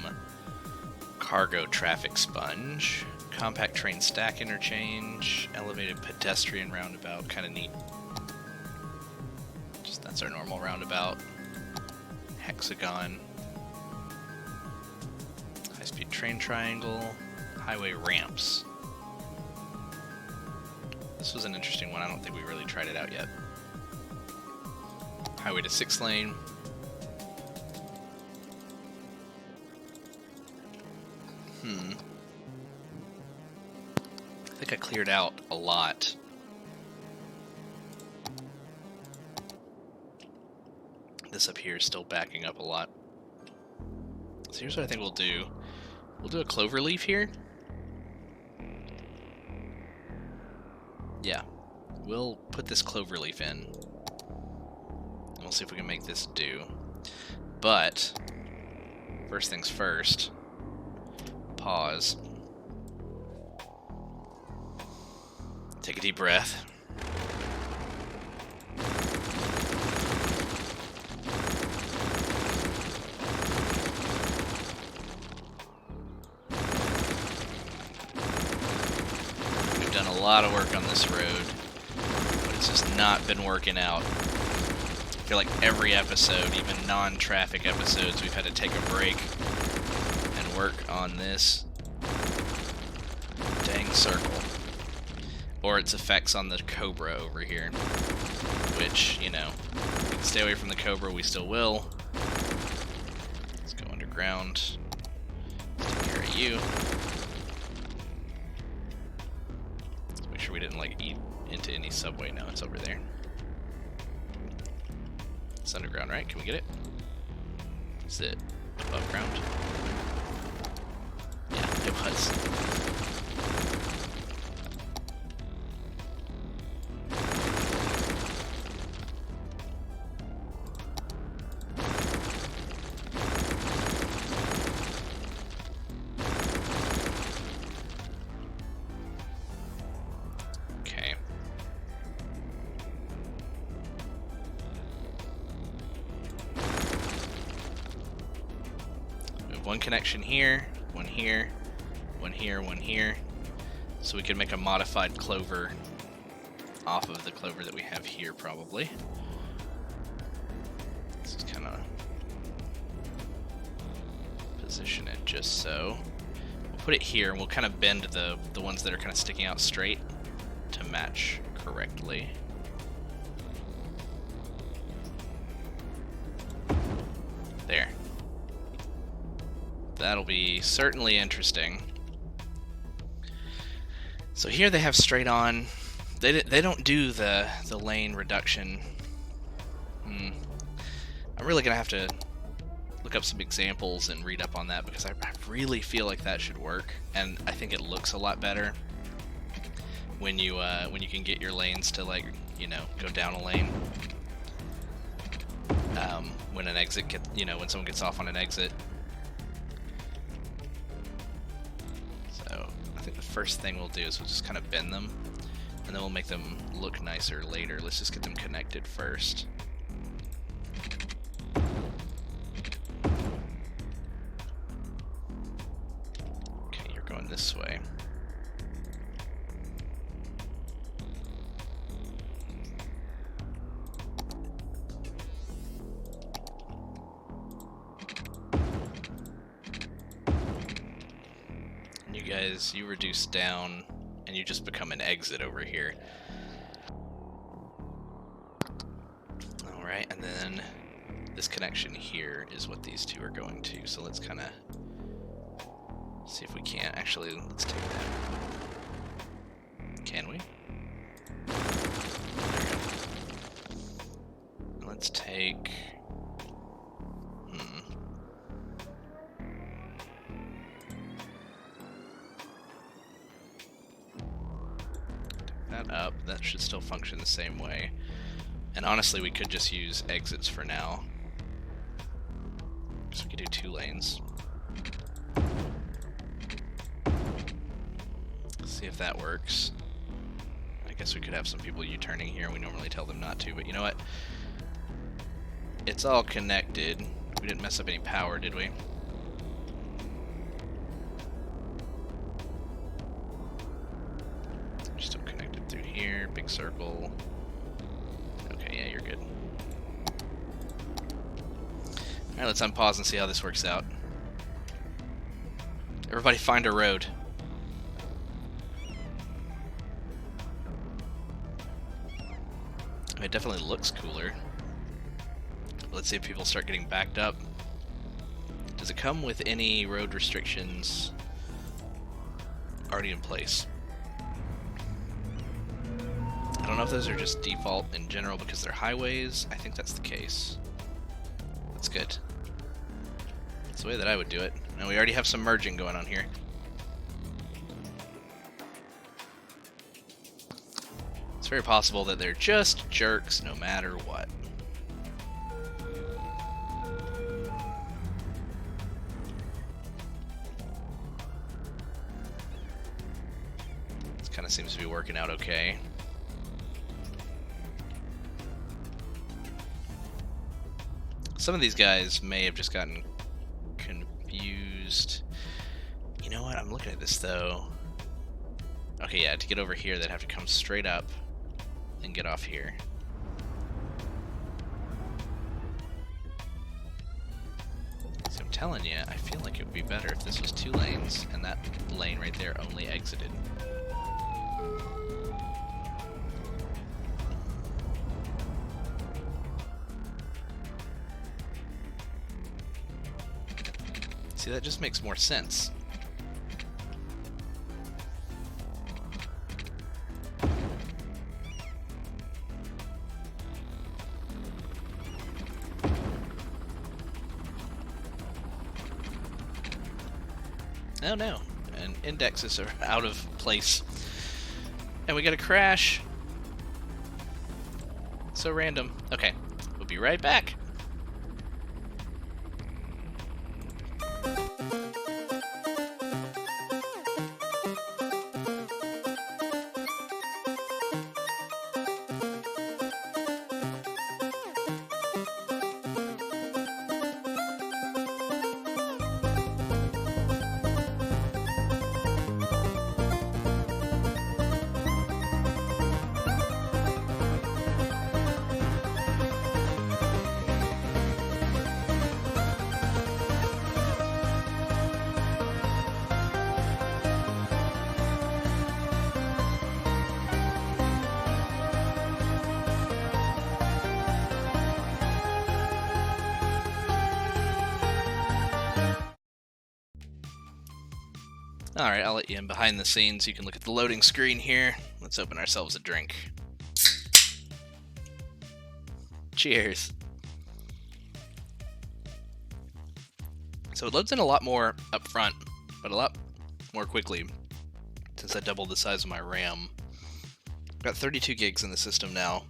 cargo traffic sponge. Compact train stack interchange. Elevated pedestrian roundabout. Kind of neat. Just that's our normal roundabout. Hexagon. High-speed train triangle. Highway ramps. This was an interesting one. I don't think we really tried it out yet. Highway to 6-lane. I think I cleared out a lot. This up here is still backing up a lot. So here's what I think we'll do. We'll do a clover leaf here. Yeah. We'll put this clover leaf in. And we'll see if we can make this do. But, first things first. Pause. Take a deep breath. We've done a lot of work on this road, but it's just not been working out. I feel like every episode, even non-traffic episodes, we've had to take a break and work on this dang circle. Or its effects on the Cobra over here. Which, you know, we can stay away from the Cobra, we still will. Let's go underground. Let's take care of you. Let's make sure we didn't, like, eat into any subway. No, it's over there. It's underground, right? Can we get it? Is it above ground? Yeah, it was. One connection here, one here, one here, one here. So we can make a modified clover off of the clover that we have here, probably. Let's just kind of position it just so. We'll put it here, and we'll kind of bend the ones that are kind of sticking out straight to match correctly. There. That'll be certainly interesting. So here they have straight on. They don't do the lane reduction. I'm really gonna have to look up some examples and read up on that, because I really feel like that should work, and I think it looks a lot better when you can get your lanes to, like, you know, go down a lane. When an exit when someone gets off on an exit. I think the first thing we'll do is we'll just kind of bend them, and then we'll make them look nicer later. Let's just get them connected first. Okay, you're going this way. You reduce down, and you just become an exit over here. Alright, and then this connection here is what these two are going to, so let's kind of see if we can't. Actually, let's take that. Can we? There we go. Let's take... up. That should still function the same way. And honestly, we could just use exits for now. So we could do 2 lanes. See if that works. I guess we could have some people U-turning here. We normally tell them not to, but you know what? It's all connected. We didn't mess up any power, did we? Still connected through here. Big circle. Okay, yeah, you're good. Alright, let's unpause and see how this works out. Everybody find a road. It definitely looks cooler. Let's see if people start getting backed up. Does it come with any road restrictions already in place? I don't know if those are just default in general because they're highways. I think that's the case. That's good. That's the way that I would do it. Now we already have some merging going on here. It's very possible that they're just jerks no matter what. This kind of seems to be working out okay. Some of these guys may have just gotten confused. You know what? I'm looking at this though. Okay, yeah, to get over here, they'd have to come straight up and get off here. So I'm telling you, I feel like it would be better if this was 2 lanes and that lane right there only exited. See, that just makes more sense. Oh no, and indexes are out of place. And we got a crash. So random. Okay, we'll be right back. Alright, I'll let you in behind the scenes. You can look at the loading screen here. Let's open ourselves a drink. Cheers. So it loads in a lot more up front, but a lot more quickly since I doubled the size of my RAM. I've got 32 gigs in the system now.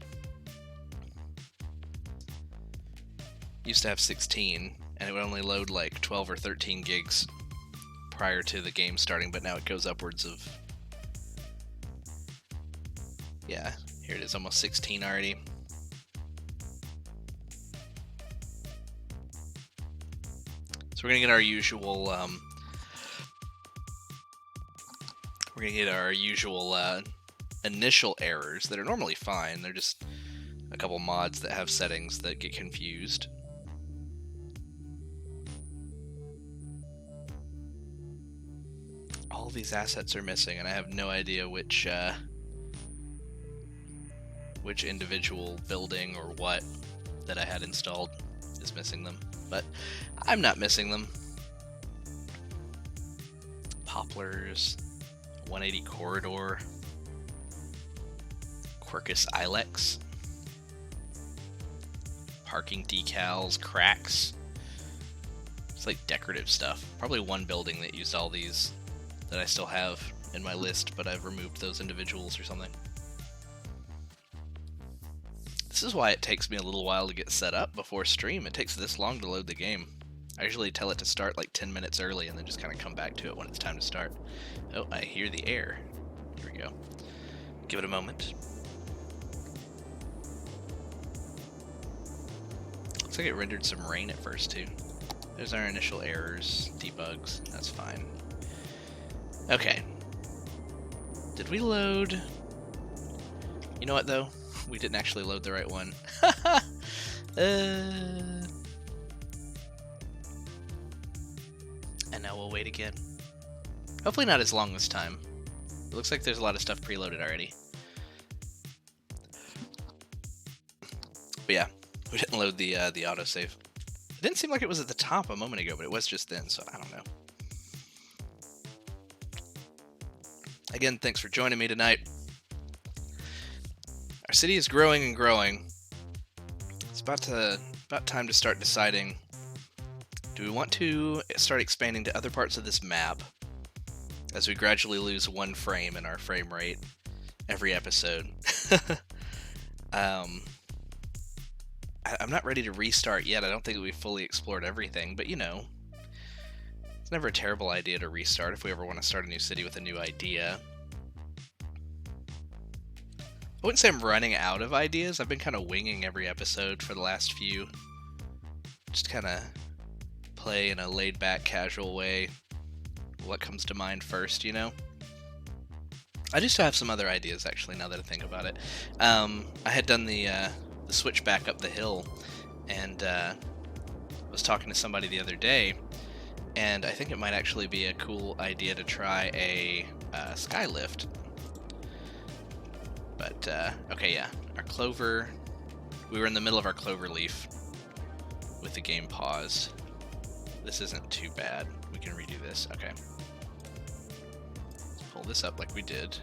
Used to have 16, and it would only load like 12 or 13 gigs prior to the game starting, but now it goes upwards of, yeah, here it is, almost 16 already. So we're gonna get our usual, initial errors that are normally fine. They're just a couple mods that have settings that get confused. All these assets are missing, and I have no idea which individual building or what that I had installed is missing them, but I'm not missing them. Poplars, 180 corridor, Quercus ilex, parking decals, cracks. It's like decorative stuff. Probably one building that used all these that I still have in my list, but I've removed those individuals or something. This is why it takes me a little while to get set up before stream. It takes this long to load the game. I usually tell it to start like 10 minutes early and then just kind of come back to it when it's time to start. Oh, I hear the air. Here we go. Give it a moment. Looks like it rendered some rain at first too. There's our initial errors, debugs, that's fine. Okay. Did we load? You know what though? We didn't actually load the right one. And now we'll wait again. Hopefully not as long this time. It looks like there's a lot of stuff preloaded already. But yeah, we didn't load the autosave. It didn't seem like it was at the top a moment ago, but it was just then, so I don't know. Again, thanks for joining me tonight. Our city is growing and growing. It's about time to start deciding, do we want to start expanding to other parts of this map as we gradually lose 1 frame in our frame rate every episode? I'm not ready to restart yet. I don't think we've fully explored everything, but you know, it's never a terrible idea to restart if we ever want to start a new city with a new idea. I wouldn't say I'm running out of ideas. I've been kind of winging every episode for the last few. Just kind of play in a laid-back, casual way. What comes to mind first, you know? I do still have some other ideas, actually, now that I think about it. I had done the switch back up the hill, and was talking to somebody the other day, and I think it might actually be a cool idea to try a skylift. But, okay, yeah, our clover, we were in the middle of our clover leaf with the game paused. This isn't too bad. We can redo this, okay. Let's pull this up like we did.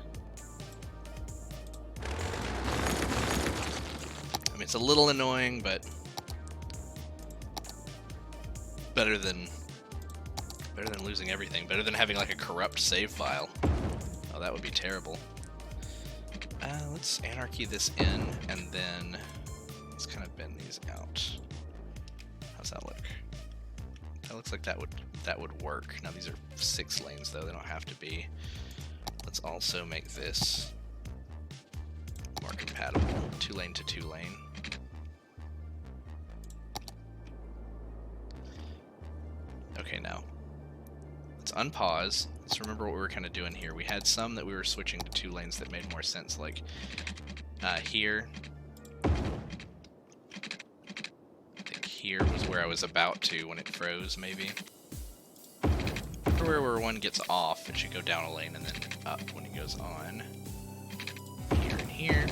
I mean, it's a little annoying, but better than losing everything. Better than having like a corrupt save file. Oh, that would be terrible. Let's anarchy this in, and then let's kind of bend these out. How's that look? That looks like that would work. Now these are 6 lanes though, they don't have to be. Let's also make this more compatible. 2-lane to 2-lane. Okay, now let's unpause. Let's remember what we were kind of doing here. We had some that we were switching to 2 lanes that made more sense, like here. I think here was where I was about to when it froze, maybe. Everywhere where one gets off, it should go down a lane and then up when it goes on. Here and here.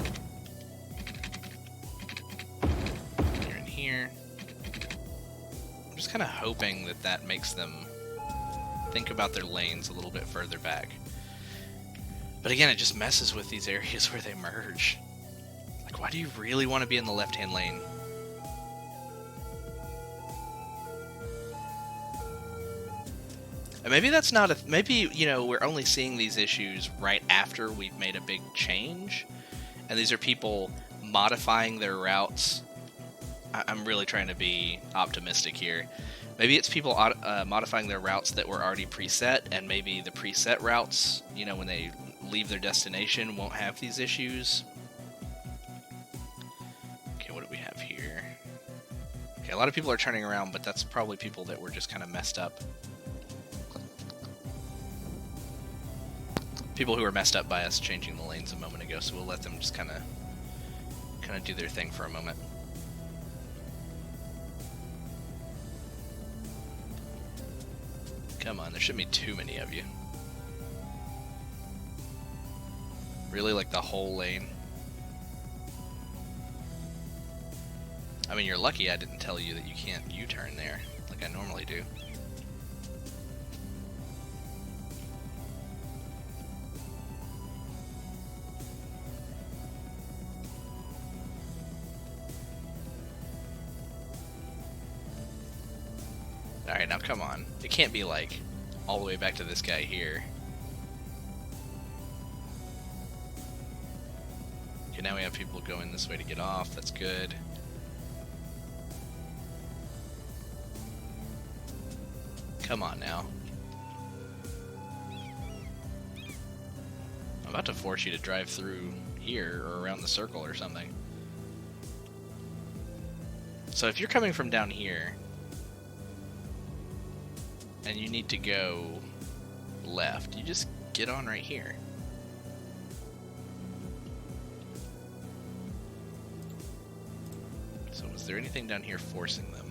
Here and here. I'm just kind of hoping that that makes them think about their lanes a little bit further back. But again, it just messes with these areas where they merge. Like, why do you really want to be in the left-hand lane? And maybe that's not a... Maybe, you know, we're only seeing these issues right after we've made a big change. And these are people modifying their routes. I'm really trying to be optimistic here. Maybe it's people modifying their routes that were already preset, and maybe the preset routes, you know, when they leave their destination, won't have these issues. Okay, what do we have here? Okay, a lot of people are turning around, but that's probably people that were just kind of messed up. People who were messed up by us changing the lanes a moment ago, so we'll let them just kind of do their thing for a moment. Come on, there shouldn't be too many of you. Really, like the whole lane? I mean, you're lucky I didn't tell you that you can't U-turn there, like I normally do. Alright, now come on. It can't be like all the way back to this guy here. Okay, now we have people going this way to get off. That's good. Come on now. I'm about to force you to drive through here or around the circle or something. So if you're coming from down here and you need to go left, you just get on right here. So was there anything down here forcing them?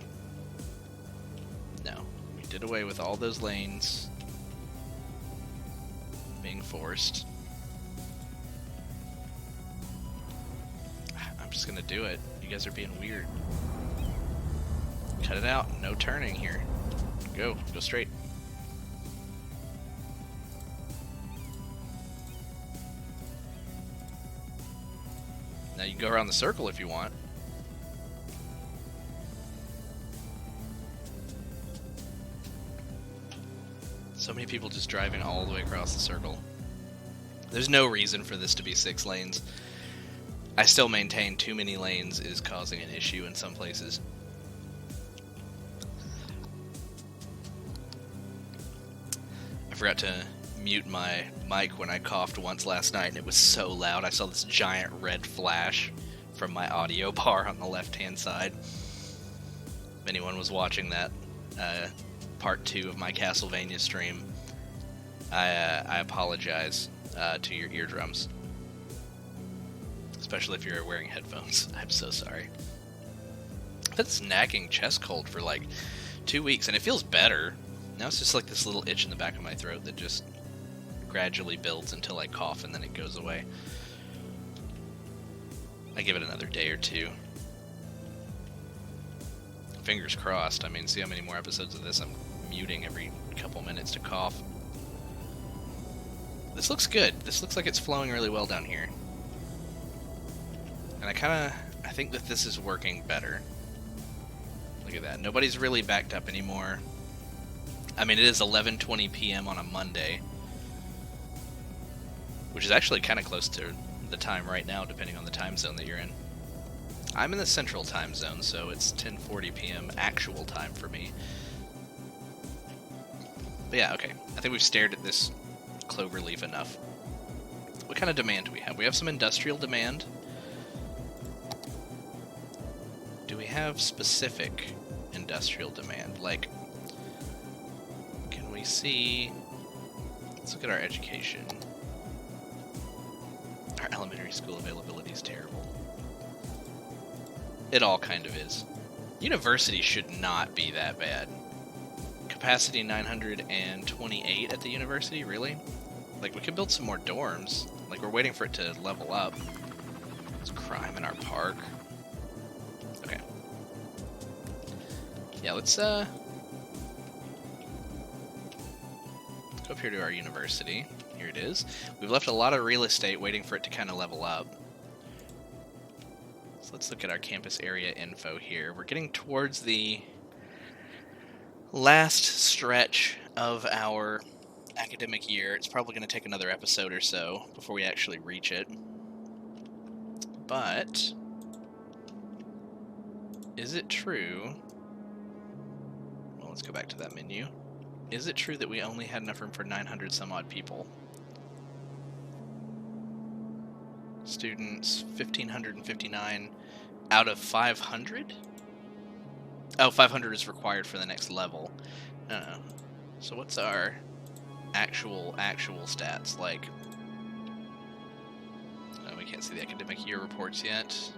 No. We did away with all those lanes being forced. I'm just gonna do it. You guys are being weird. Cut it out. No turning here. Go straight. Now you can go around the circle if you want. So many people just driving all the way across the circle. There's no reason for this to be 6 lanes. I still maintain too many lanes is causing an issue in some places. I forgot to mute my mic when I coughed once last night, and it was so loud. I saw this giant red flash from my audio bar on the left-hand side. If anyone was watching that part 2 of my Castlevania stream, I apologize to your eardrums. Especially if you're wearing headphones. I'm so sorry. I've had this nagging chest cold for like 2 weeks, and it feels better. Now it's just like this little itch in the back of my throat that just gradually builds until I cough and then it goes away. I give it another day or 2. Fingers crossed. I mean, see how many more episodes of this I'm muting every couple minutes to cough. This looks good. This looks like it's flowing really well down here. And I think that this is working better. Look at that. Nobody's really backed up anymore. I mean, it is 11:20 p.m. on a Monday, which is actually kind of close to the time right now, depending on the time zone that you're in. I'm in the central time zone, so it's 10:40 p.m. actual time for me. But yeah, okay. I think we've stared at this cloverleaf enough. What kind of demand do we have? We have some industrial demand. Do we have specific industrial demand? Like, can we see... Let's look at our education. Our elementary school availability is terrible. It all kind of is. University should not be that bad. Capacity 928 at the university? Really? Like, we could build some more dorms. Like, we're waiting for it to level up. There's crime in our park. Okay. Yeah, let's go up here to our university. Here it is. We've left a lot of real estate waiting for it to kind of level up. So let's look at our campus area info here. We're getting towards the last stretch of our academic year. It's probably going to take another episode or so before we actually reach it. But is it true? Well, let's go back to that menu. Is it true that we only had enough room for 900 some odd people? Students, 1,559 out of 500? Oh, 500 is required for the next level. No. So what's our actual stats? Like, oh, we can't see the academic year reports yet.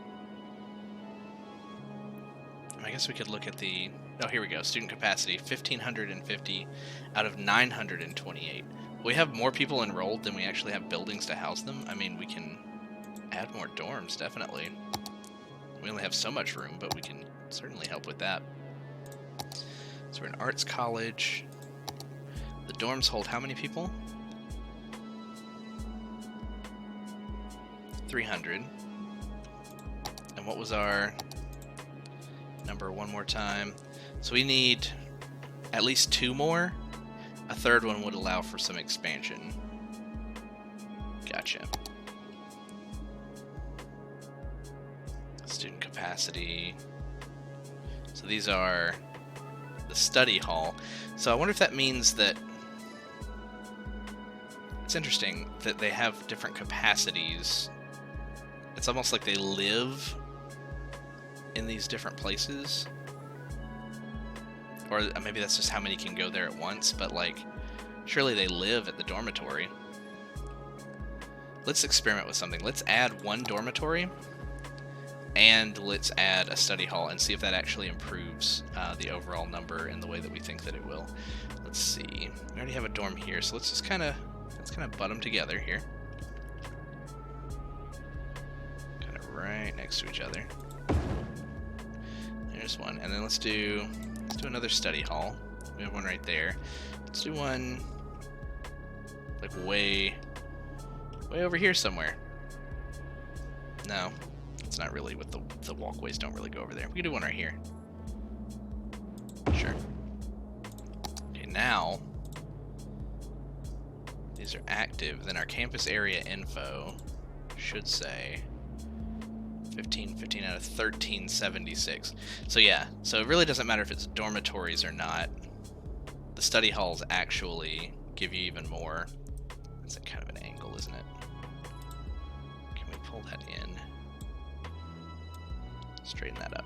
I guess we could look at the... Oh, here we go. Student capacity, 1,550 out of 928. We have more people enrolled than we actually have buildings to house them. I mean, we can add more dorms, definitely. We only have so much room, but we can certainly help with that. So we're an arts college. The dorms hold how many people? 300. And what was our number one more time? So we need at least 2 more. A third one would allow for some expansion. Gotcha. capacity. So these are the study hall. So I wonder if that means that it's interesting that they have different capacities. It's almost like they live in these different places. Or maybe that's just how many can go there at once, but like, surely they live at the dormitory. Let's experiment with something. Let's add one dormitory, and let's add a study hall and see if that actually improves the overall number in the way that we think that it will. Let's see. We already have a dorm here, so let's just kind of butt them together here. Kind of right next to each other. There's one, and then let's do another study hall. We have one right there. Let's do one like way over here somewhere. No, it's not really. With the walkways don't really go over there. We can do one right here. Sure. Okay, now these are active. Then our campus area info should say 15 out of 1376. So yeah, so it really doesn't matter if it's dormitories or not. The study halls actually give you even more. That's kind of an angle, isn't it? Can we pull that in? Straighten that up.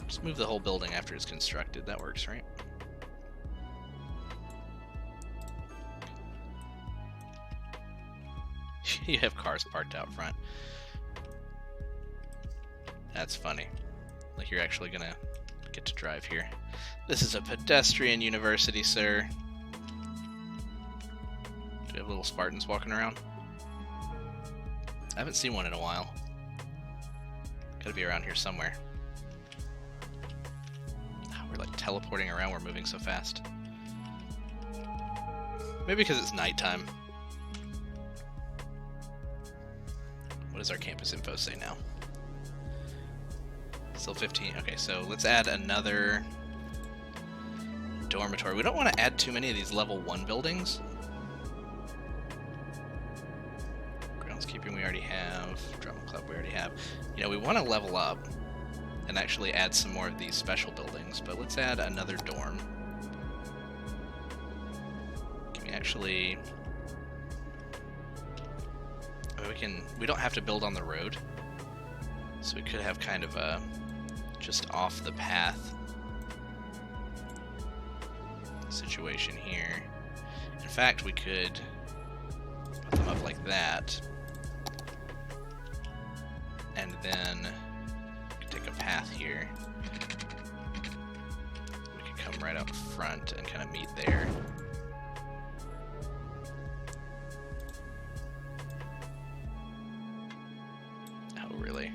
Just move the whole building after it's constructed. That works, right? You have cars parked out front. That's funny. Like you're actually gonna get to drive here. This is a pedestrian university, sir. Do we have little Spartans walking around? I haven't seen one in a while. Gotta be around here somewhere. Oh, we're like teleporting around, we're moving so fast. Maybe because it's nighttime. What does our campus info say now? Still 15. Okay, so let's add another dormitory. We don't want to add too many of these level 1 buildings. Groundskeeping we already have. Drama club we already have. You know, we want to level up and actually add some more of these special buildings, but let's add another dorm. Can we actually... we don't have to build on the road, so we could have kind of a just off the path situation here. In fact, we could put them up like that, and then we could take a path here. We could come right up front and kind of meet there. Really?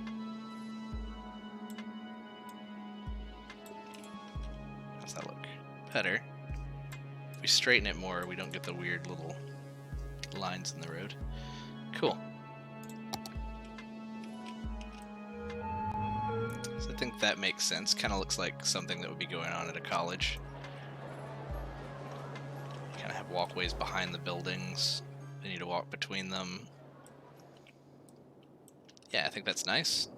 How's that look? Better. If we straighten it more, we don't get the weird little lines in the road. Cool. So I think that makes sense. Kind of looks like something that would be going on at a college. Kind of have walkways behind the buildings. They need to walk between them. Yeah, I think that's nice.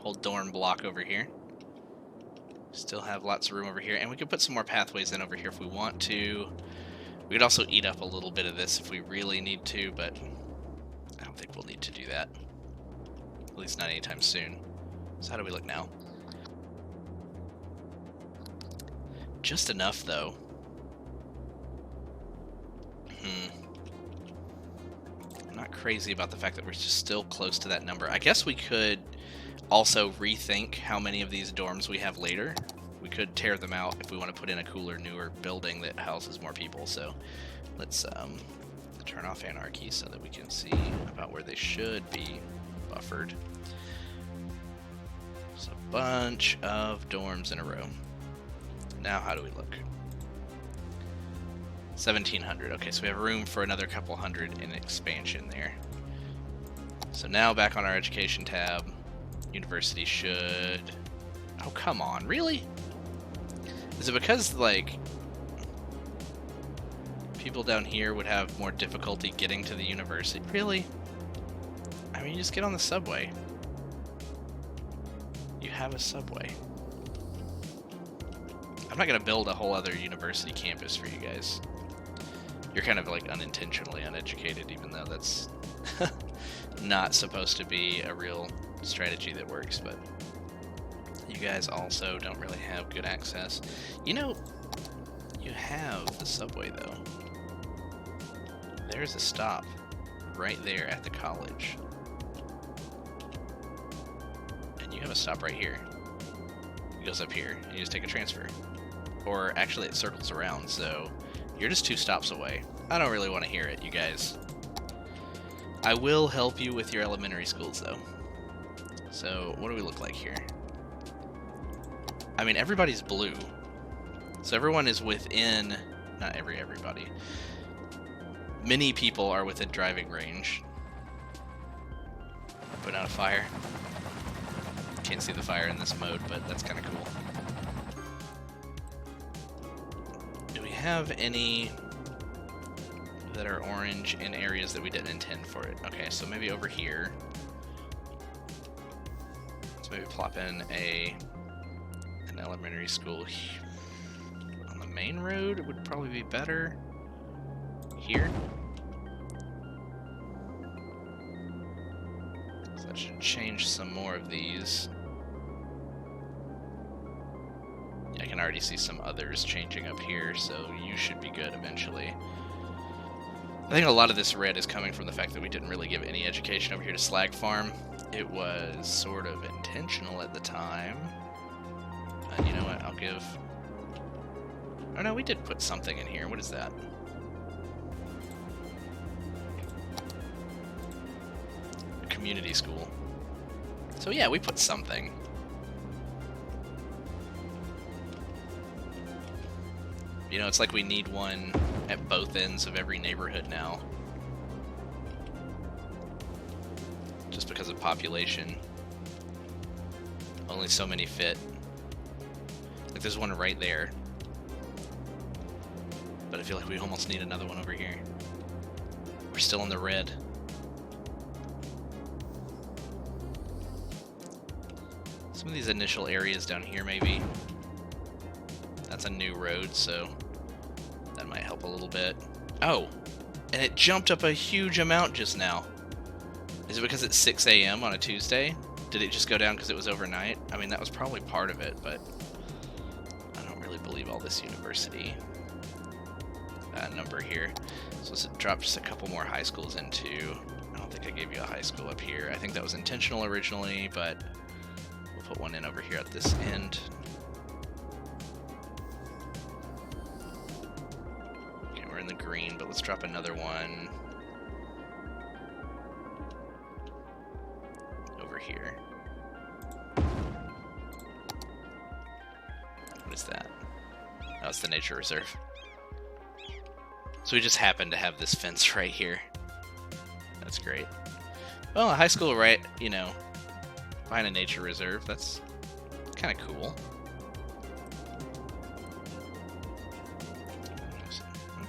Whole dorm block over here. Still have lots of room over here, and we could put some more pathways in over here if we want to. We could also eat up a little bit of this if we really need to, but I don't think we'll need to do that. At least not anytime soon. So how do we look now? Just enough, though. I'm not crazy about the fact that we're just still close to that number. I guess we could also rethink how many of these dorms we have later. We could tear them out if we want to put in a cooler, newer building that houses more people. So let's turn off anarchy so that we can see about where they should be buffered. Just a bunch of dorms in a row. Now how do we look? 1,700. Okay, so we have room for another couple hundred in expansion there. So now back on our education tab, university should... Oh, come on, really? Is it because, like, People down here would have more difficulty getting to the university. Really? I mean, you just get on the subway. You have a subway. I'm not going to build a whole other university campus for you guys. You're kind of like unintentionally uneducated, even though that's not supposed to be a real strategy that works, but you guys also don't really have good access. You know, you have the subway though. There's a stop right there at the college. And you have a stop right here. It goes up here, and you just take a transfer. Or actually it circles around, so you're just 2 stops away. I don't really want to hear it, you guys. I will help you with your elementary schools, though. So, what do we look like here? I mean, everybody's blue. So everyone is within... Not everybody. Many people are within driving range. Put out a fire. Can't see the fire in this mode, but that's kind of cool. Do we have any that are orange in areas that we didn't intend for it? Okay, so maybe over here. Let's maybe plop in an elementary school on the main road. It would probably be better here. So that should change some more of these. I can already see some others changing up here, so you should be good eventually. I think a lot of this red is coming from the fact that we didn't really give any education over here to Slag Farm. It was sort of intentional at the time. You know what, I'll give... Oh no, we did put something in here. What is that? A community school. So yeah, we put something. You know, it's like we need one at both ends of every neighborhood now. Just because of population. Only so many fit. Like there's one right there. But I feel like we almost need another one over here. We're still in the red. Some of these initial areas down here maybe. That's a new road, so that might help a little bit. Oh, and it jumped up a huge amount just now. Is it because it's 6 a.m. on a Tuesday? Did it just go down because it was overnight? I mean, that was probably part of it, but I don't really believe all this university number here. So let's drop just a couple more high schools into... I don't think I gave you a high school up here. I think that was intentional originally, but we'll put one in over here at this end. In the green, but let's drop another one over here. What is that? Oh, it's the nature reserve. So we just happen to have this fence right here. That's great. Well, a high school right, you know, behind a nature reserve. That's kind of cool.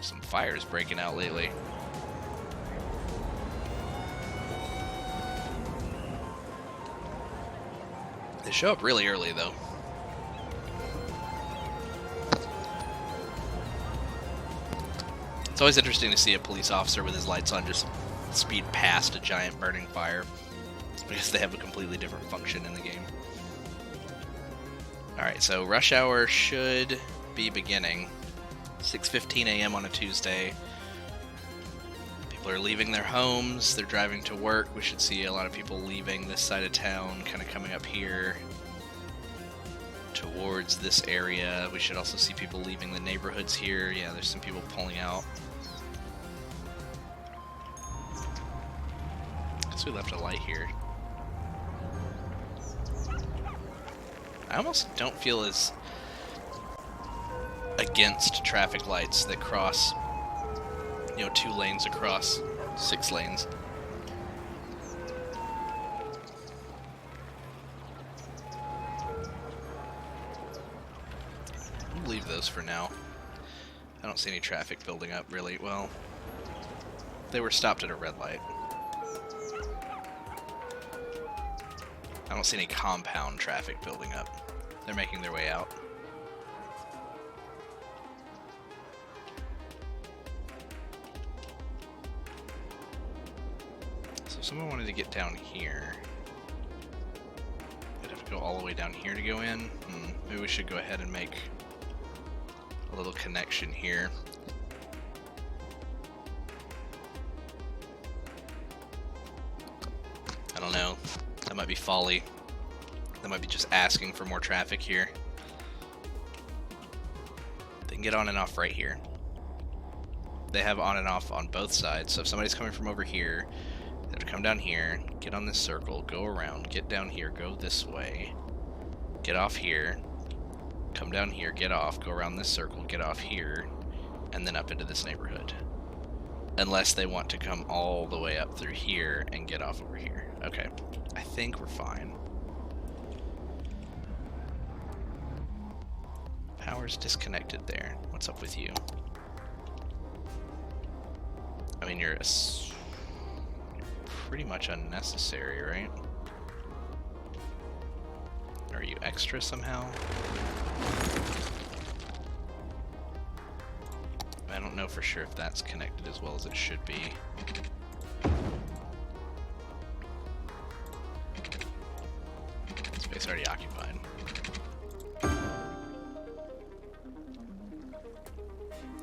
Some fires breaking out lately. They show up really early, though. It's always interesting to see a police officer with his lights on just speed past a giant burning fire. It's because they have a completely different function in the game. Alright, so rush hour should be beginning. 6:15 a.m. on a Tuesday. People are leaving their homes, they're driving to work. We should see a lot of people leaving this side of town, kind of coming up here towards this area. We should also see people leaving the neighborhoods here. Yeah, there's some people pulling out. Guess we left a light here. I almost don't feel as against traffic lights that cross, you know, 2 lanes across 6 lanes. We'll leave those for now. I don't see any traffic building up, really. Well, they were stopped at a red light. I don't see any compound traffic building up. They're making their way out. So if someone wanted to get down here, they'd have to go all the way down here to go in. Maybe we should go ahead and make a little connection here. I don't know. That might be folly. That might be just asking for more traffic here. They can get on and off right here. They have on and off on both sides. So if somebody's coming from over here, they have to come down here, get on this circle, go around, get down here, go this way, get off here, come down here, get off, go around this circle, get off here, and then up into this neighborhood. Unless they want to come all the way up through here and get off over here. Okay, I think we're fine. Power's disconnected there. What's up with you? I mean, you're pretty much unnecessary, right? Are you extra somehow? I don't know for sure if that's connected as well as it should be. Space already occupied.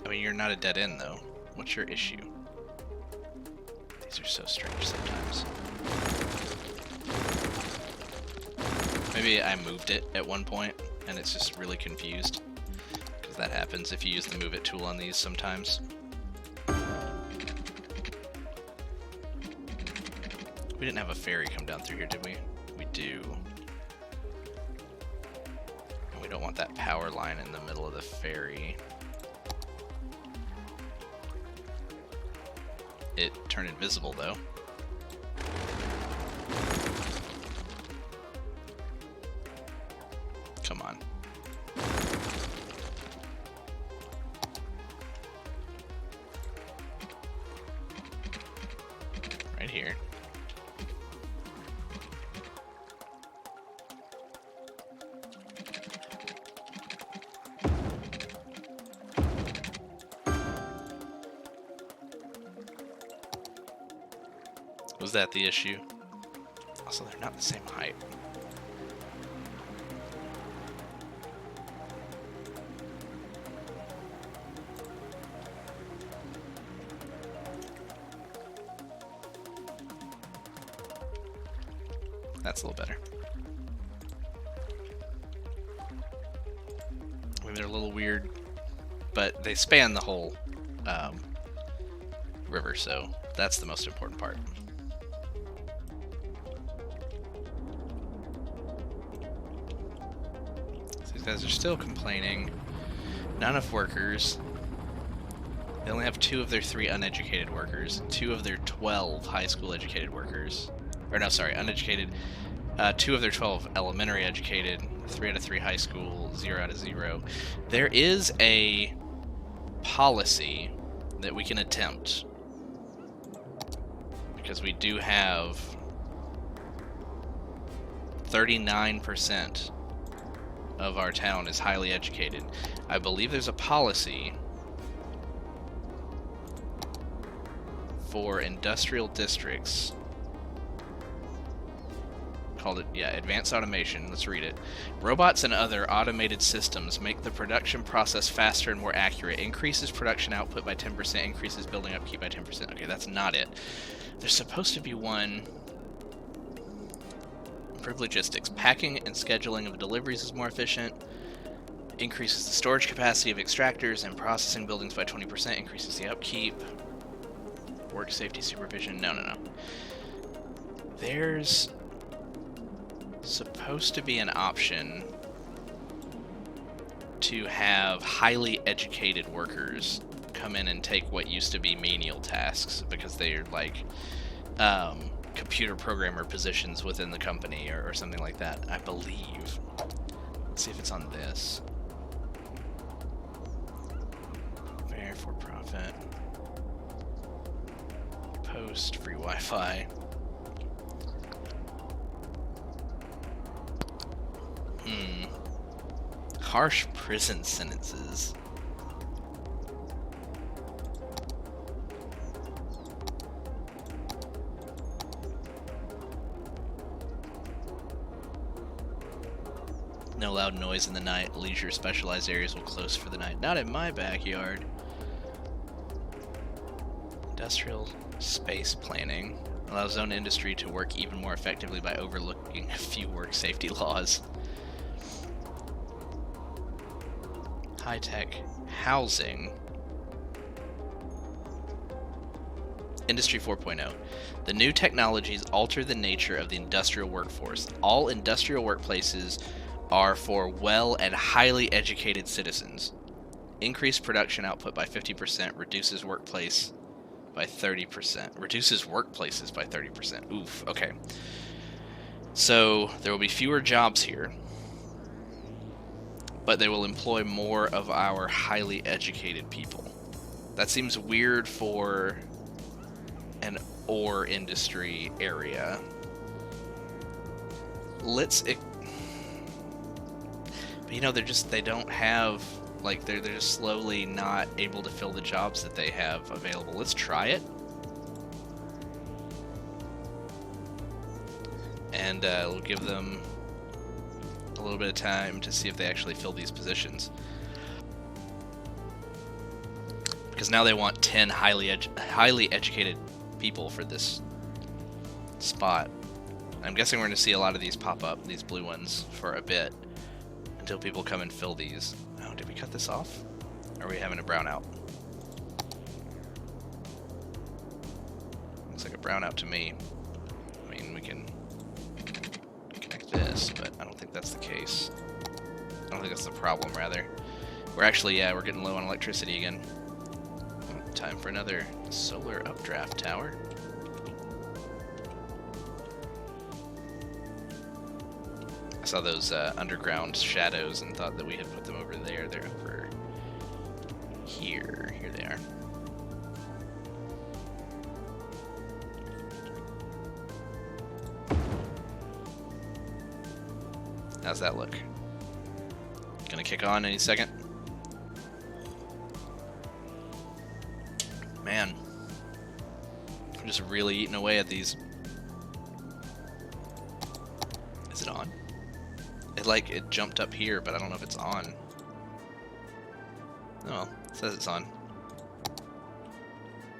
I mean, you're not a dead end though. What's your issue? These are so strange sometimes. Maybe I moved it at one point and it's just really confused. Because that happens if you use the move it tool on these sometimes. We didn't have a ferry come down through here, did we? We do. And we don't want that power line in the middle of the ferry. It turned invisible though. Come on. Right here. Was that the issue? Also, they're not the same height. That's a little better. I mean, they're a little weird, but they span the whole river, so that's the most important part. These guys are still complaining. Not enough workers. They only have 2 of their 3 uneducated workers, 2 of their 12 high school educated workers. Or no, sorry, uneducated. 2 of their 12 elementary educated, 3 out of 3 high school, 0 out of 0. There is a policy that we can attempt. Because we do have 39% of our town is highly educated. I believe there's a policy for industrial districts called it, yeah, advanced automation. Let's read it. Robots and other automated systems make the production process faster and more accurate. Increases production output by 10%, increases building upkeep by 10%. Okay, that's not it. There's supposed to be one. Improve logistics. Packing and scheduling of deliveries is more efficient. Increases the storage capacity of extractors and processing buildings by 20%. Increases the upkeep. Work safety supervision. No. There's supposed to be an option to have highly educated workers come in and take what used to be menial tasks because they're like computer programmer positions within the company or something like that, I believe. Let's see if it's on this. there for profit. Post, free Wi-Fi. Harsh prison sentences. No loud noise in the night. Leisure specialized areas will close for the night. Not in my backyard. Industrial space planning allows zone industry to work even more effectively by overlooking a few work safety laws. High-tech housing. Industry 4.0. The new technologies alter the nature of the industrial workforce. All industrial workplaces are for well and highly educated citizens. Increased production output by 50%, reduces workplace by 30%. Reduces workplaces by 30%. Oof, okay. So there will be fewer jobs here, but they will employ more of our highly educated people. That seems weird for an ore industry area. But you know, they don't have, like, they're just slowly not able to fill the jobs that they have available. Let's try it. And we'll give them a little bit of time to see if they actually fill these positions. Because now they want 10 highly educated people for this spot. I'm guessing we're going to see a lot of these pop up, these blue ones, for a bit. Until people come and fill these. Oh, did we cut this off? Or are we having a brownout? Looks like a brownout to me. I mean, we can connect this, but I don't think that's the case. I don't think that's the problem, rather. We're actually, yeah, we're getting low on electricity again. Time for another solar updraft tower. I saw those underground shadows and thought that we had put them over there. They're over here. Here they are. How's that look? Gonna kick on any second? Man, I'm just really eating away at these. Is it on? It jumped up here, but I don't know if it's on. Oh, it says it's on.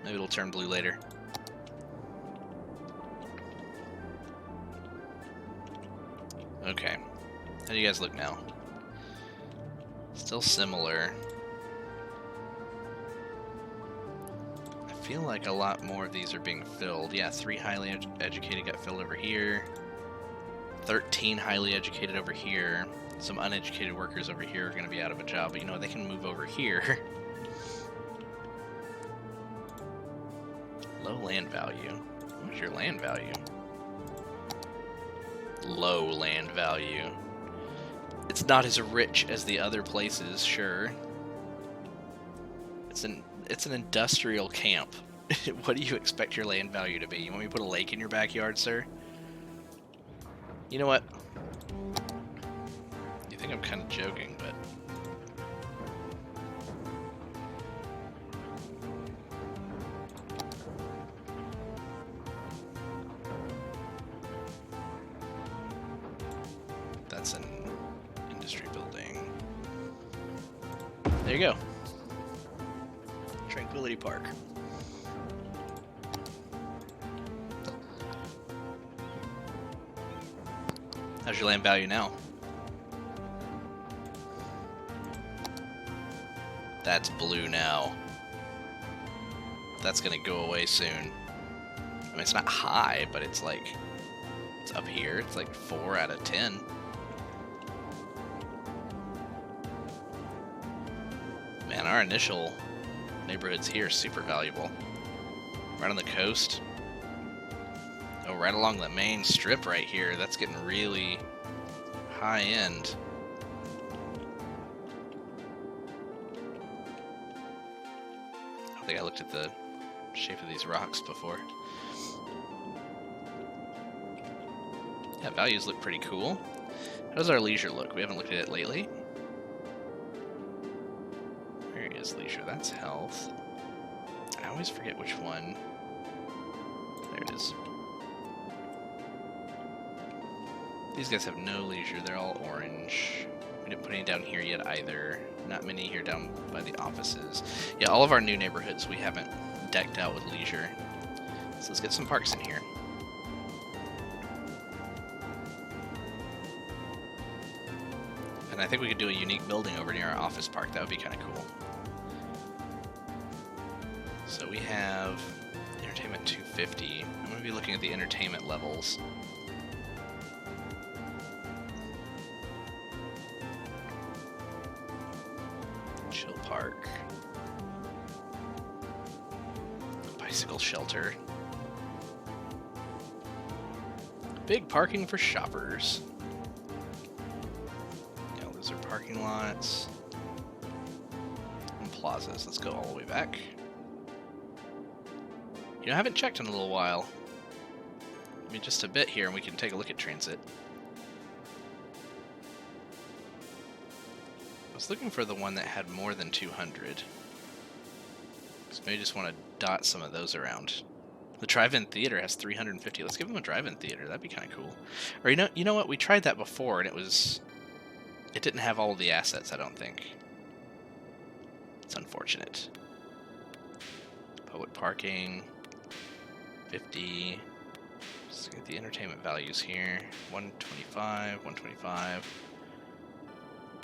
Maybe it'll turn blue later. Okay. How do you guys look now? Still similar. I feel like a lot more of these are being filled. Yeah, 3 highly educated got filled over here. 13 highly educated over here. Some uneducated workers over here are going to be out of a job, but you know what? They can move over here. Low land value. What's your land value? Low land value. It's not as rich as the other places, sure. It's an industrial camp. What do you expect your land value to be? You want me to put a lake in your backyard, sir? You know what? You think I'm kind of joking, but... That's an industry building. There you go. Tranquility Park. How's your land value now? That's blue now. That's gonna go away soon. I mean, it's not high, but it's like, it's up here. It's like 4 out of 10. Man, our initial neighborhoods here are super valuable. Right on the coast. Oh, right along the main strip right here. That's getting really high end. think I looked at the shape of these rocks before. Yeah, values look pretty cool. How does our leisure look? We haven't looked at it lately. Where is leisure? That's health. I always forget which one. There it is. These guys have no leisure. They're all orange. We didn't put any down here yet either. Not many here down by the offices. Yeah, all of our new neighborhoods we haven't decked out with leisure. So let's get some parks in here. And I think we could do a unique building over near our office park. That would be kind of cool. So we have entertainment 250. I'm going to be looking at the entertainment levels. Chill park. Bicycle shelter. Big parking for shoppers. Yeah, those are parking lots. And plazas. Let's go all the way back. You know, I haven't checked in a little while. I mean, just a bit here, and we can take a look at transit. I was looking for the one that had more than 200. So maybe just want to dot some of those around. The drive-in theater has 350. Let's give them a drive-in theater. That'd be kind of cool. Or you know what? We tried that before, and it didn't have all of the assets, I don't think. It's unfortunate. Public parking. 50. Let's get the entertainment values here. 125, 125,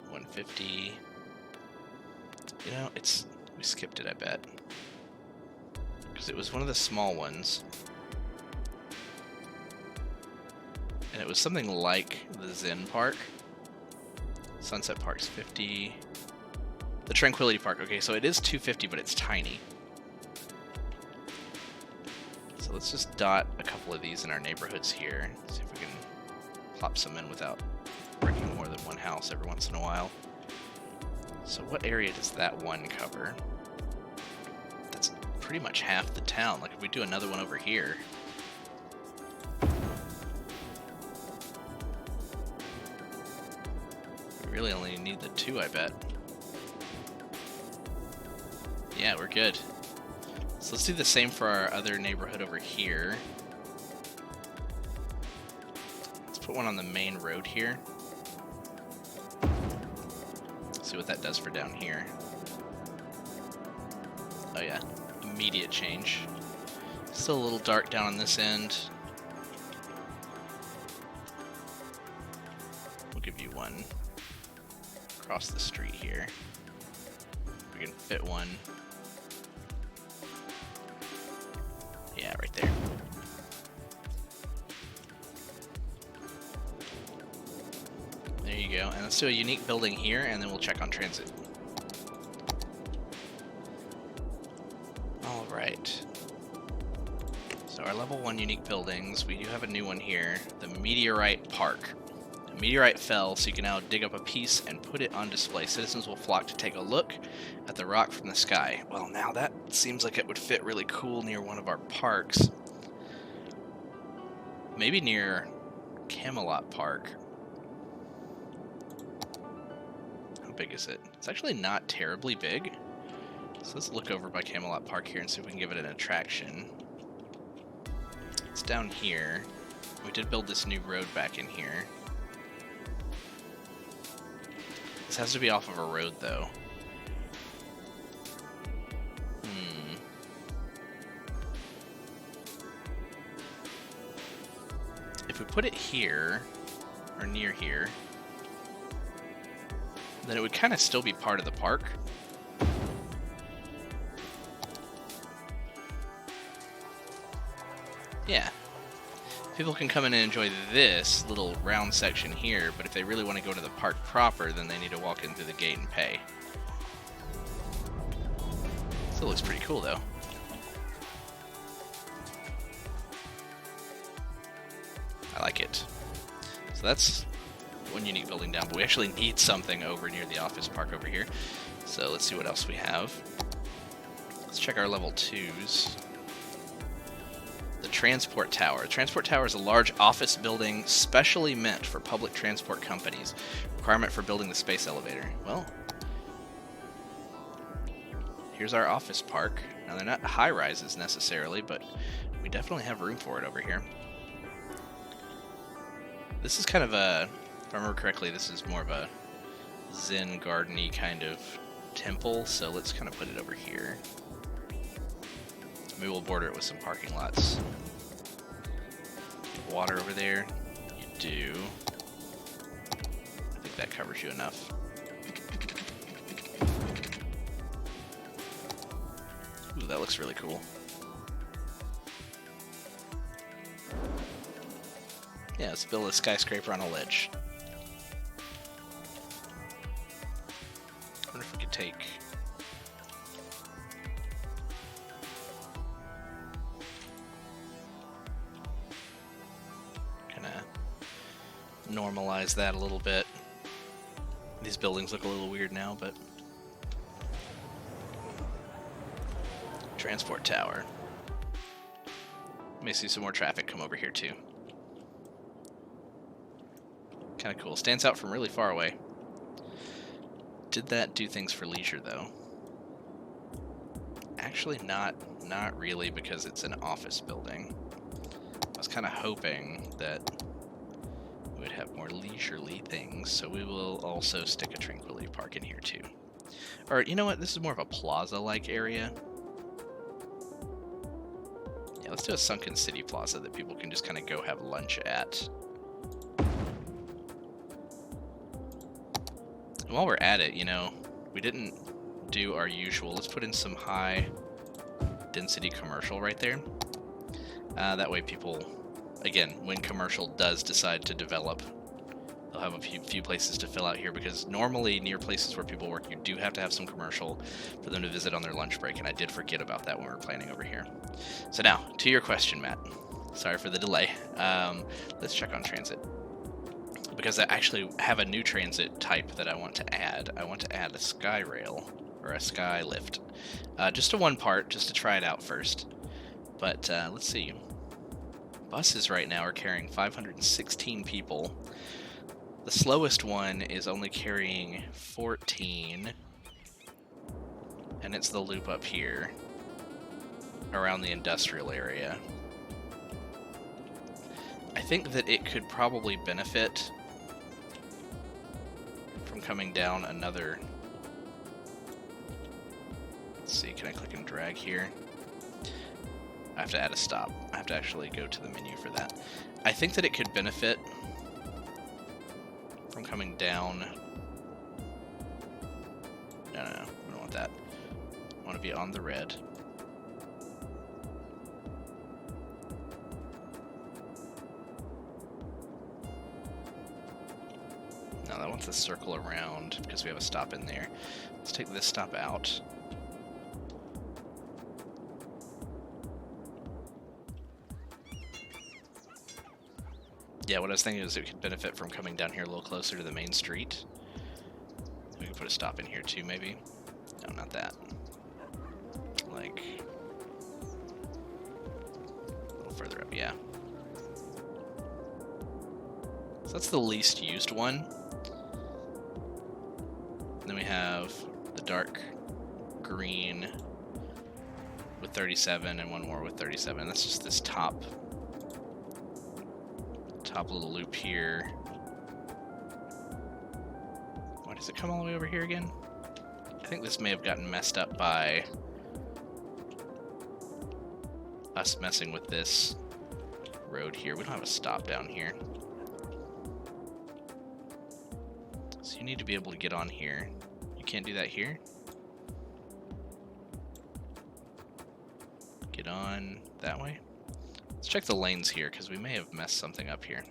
150. You know, we skipped it, I bet. Because it was one of the small ones. And it was something like the Zen Park. Sunset Park's 50. The Tranquility Park, okay, so it is 250, but it's tiny. So let's just dot a couple of these in our neighborhoods here. See if we can plop some in without breaking more than one house every once in a while. So what area does that one cover? That's pretty much half the town. Like if we do another one over here. We really only need the 2, I bet. Yeah, we're good. So let's do the same for our other neighborhood over here. Let's put one on the main road here. See what that does for down here. Oh yeah, immediate change. Still a little dark down on this end. We'll give you one across the street here. We can fit one. Yeah, right there. There you go. And let's do a unique building here, and then we'll check on transit. All right. So our level 1 unique buildings, we do have a new one here, the Meteorite Park. A meteorite fell, so you can now dig up a piece and put it on display. Citizens will flock to take a look at the rock from the sky. Well, now that seems like it would fit really cool near one of our parks. Maybe near Camelot Park. How big is it? It's actually not terribly big. So let's look over by Camelot Park here and see if we can give it an attraction. It's down here. We did build this new road back in here. This has to be off of a road, though. If we put it here, or near here, then it would kind of still be part of the park. Yeah. People can come in and enjoy this little round section here, but if they really want to go to the park proper, then they need to walk in through the gate and pay. Still looks pretty cool, though. I like it. So that's one unique building down, but we actually need something over near the office park over here. So let's see what else we have. Let's check our level 2s. The transport tower. The transport tower is a large office building specially meant for public transport companies. Requirement for building the space elevator. Well, here's our office park. Now, they're not high-rises necessarily, but we definitely have room for it over here. This is kind of a, if I remember correctly, this is more of a Zen garden-y kind of temple, so let's kind of put it over here. Maybe we'll border it with some parking lots. Water over there. You do. I think that covers you enough. Ooh, that looks really cool. Yeah, let's build a skyscraper on a ledge. I wonder if we could take... normalize that a little bit. These buildings look a little weird now, but transport tower. May see some more traffic come over here too. Kind of cool. Stands out from really far away. Did that do things for leisure though? Actually not really, because it's an office building. I was kind of hoping that would have more leisurely things, so we will also stick a Tranquility Park in here too. Or, you know what, this is more of a plaza-like area. Yeah, let's do a Sunken City Plaza that people can just kind of go have lunch at. And while we're at it, you know, we didn't do our usual. Let's put in some high density commercial right there. That way people... Again, when commercial does decide to develop, they'll have a few places to fill out here, because normally near places where people work, you do have to have some commercial for them to visit on their lunch break, and I did forget about that when we were planning over here. So now, to your question, Matt. Sorry for the delay. Let's check on transit, because I actually have a new transit type that I want to add. I want to add a sky rail, or a sky lift. Just to one part, just to try it out first. But let's see. Buses right now are carrying 516 people. The slowest one is only carrying 14. And it's the loop up here around the industrial area. I think that it could probably benefit from coming down another... Let's see, can I click and drag here? I have to add a stop. I have to actually go to the menu for that. I think that it could benefit from coming down. No, I don't want that. I want to be on the red. No, I want the circle around because we have a stop in there. Let's take this stop out. Yeah, what I was thinking is it could benefit from coming down here a little closer to the main street. We could put a stop in here too, maybe. No, not that. Like... a little further up, yeah. So that's the least used one. And then we have the dark green with 37 and one more with 37. That's just this top little loop here. Why does it come all the way over here again? I think this may have gotten messed up by us messing with this road here. We don't have a stop down here. So you need to be able to get on here. You can't do that here? Get on that way? Let's check the lanes here, because we may have messed something up here.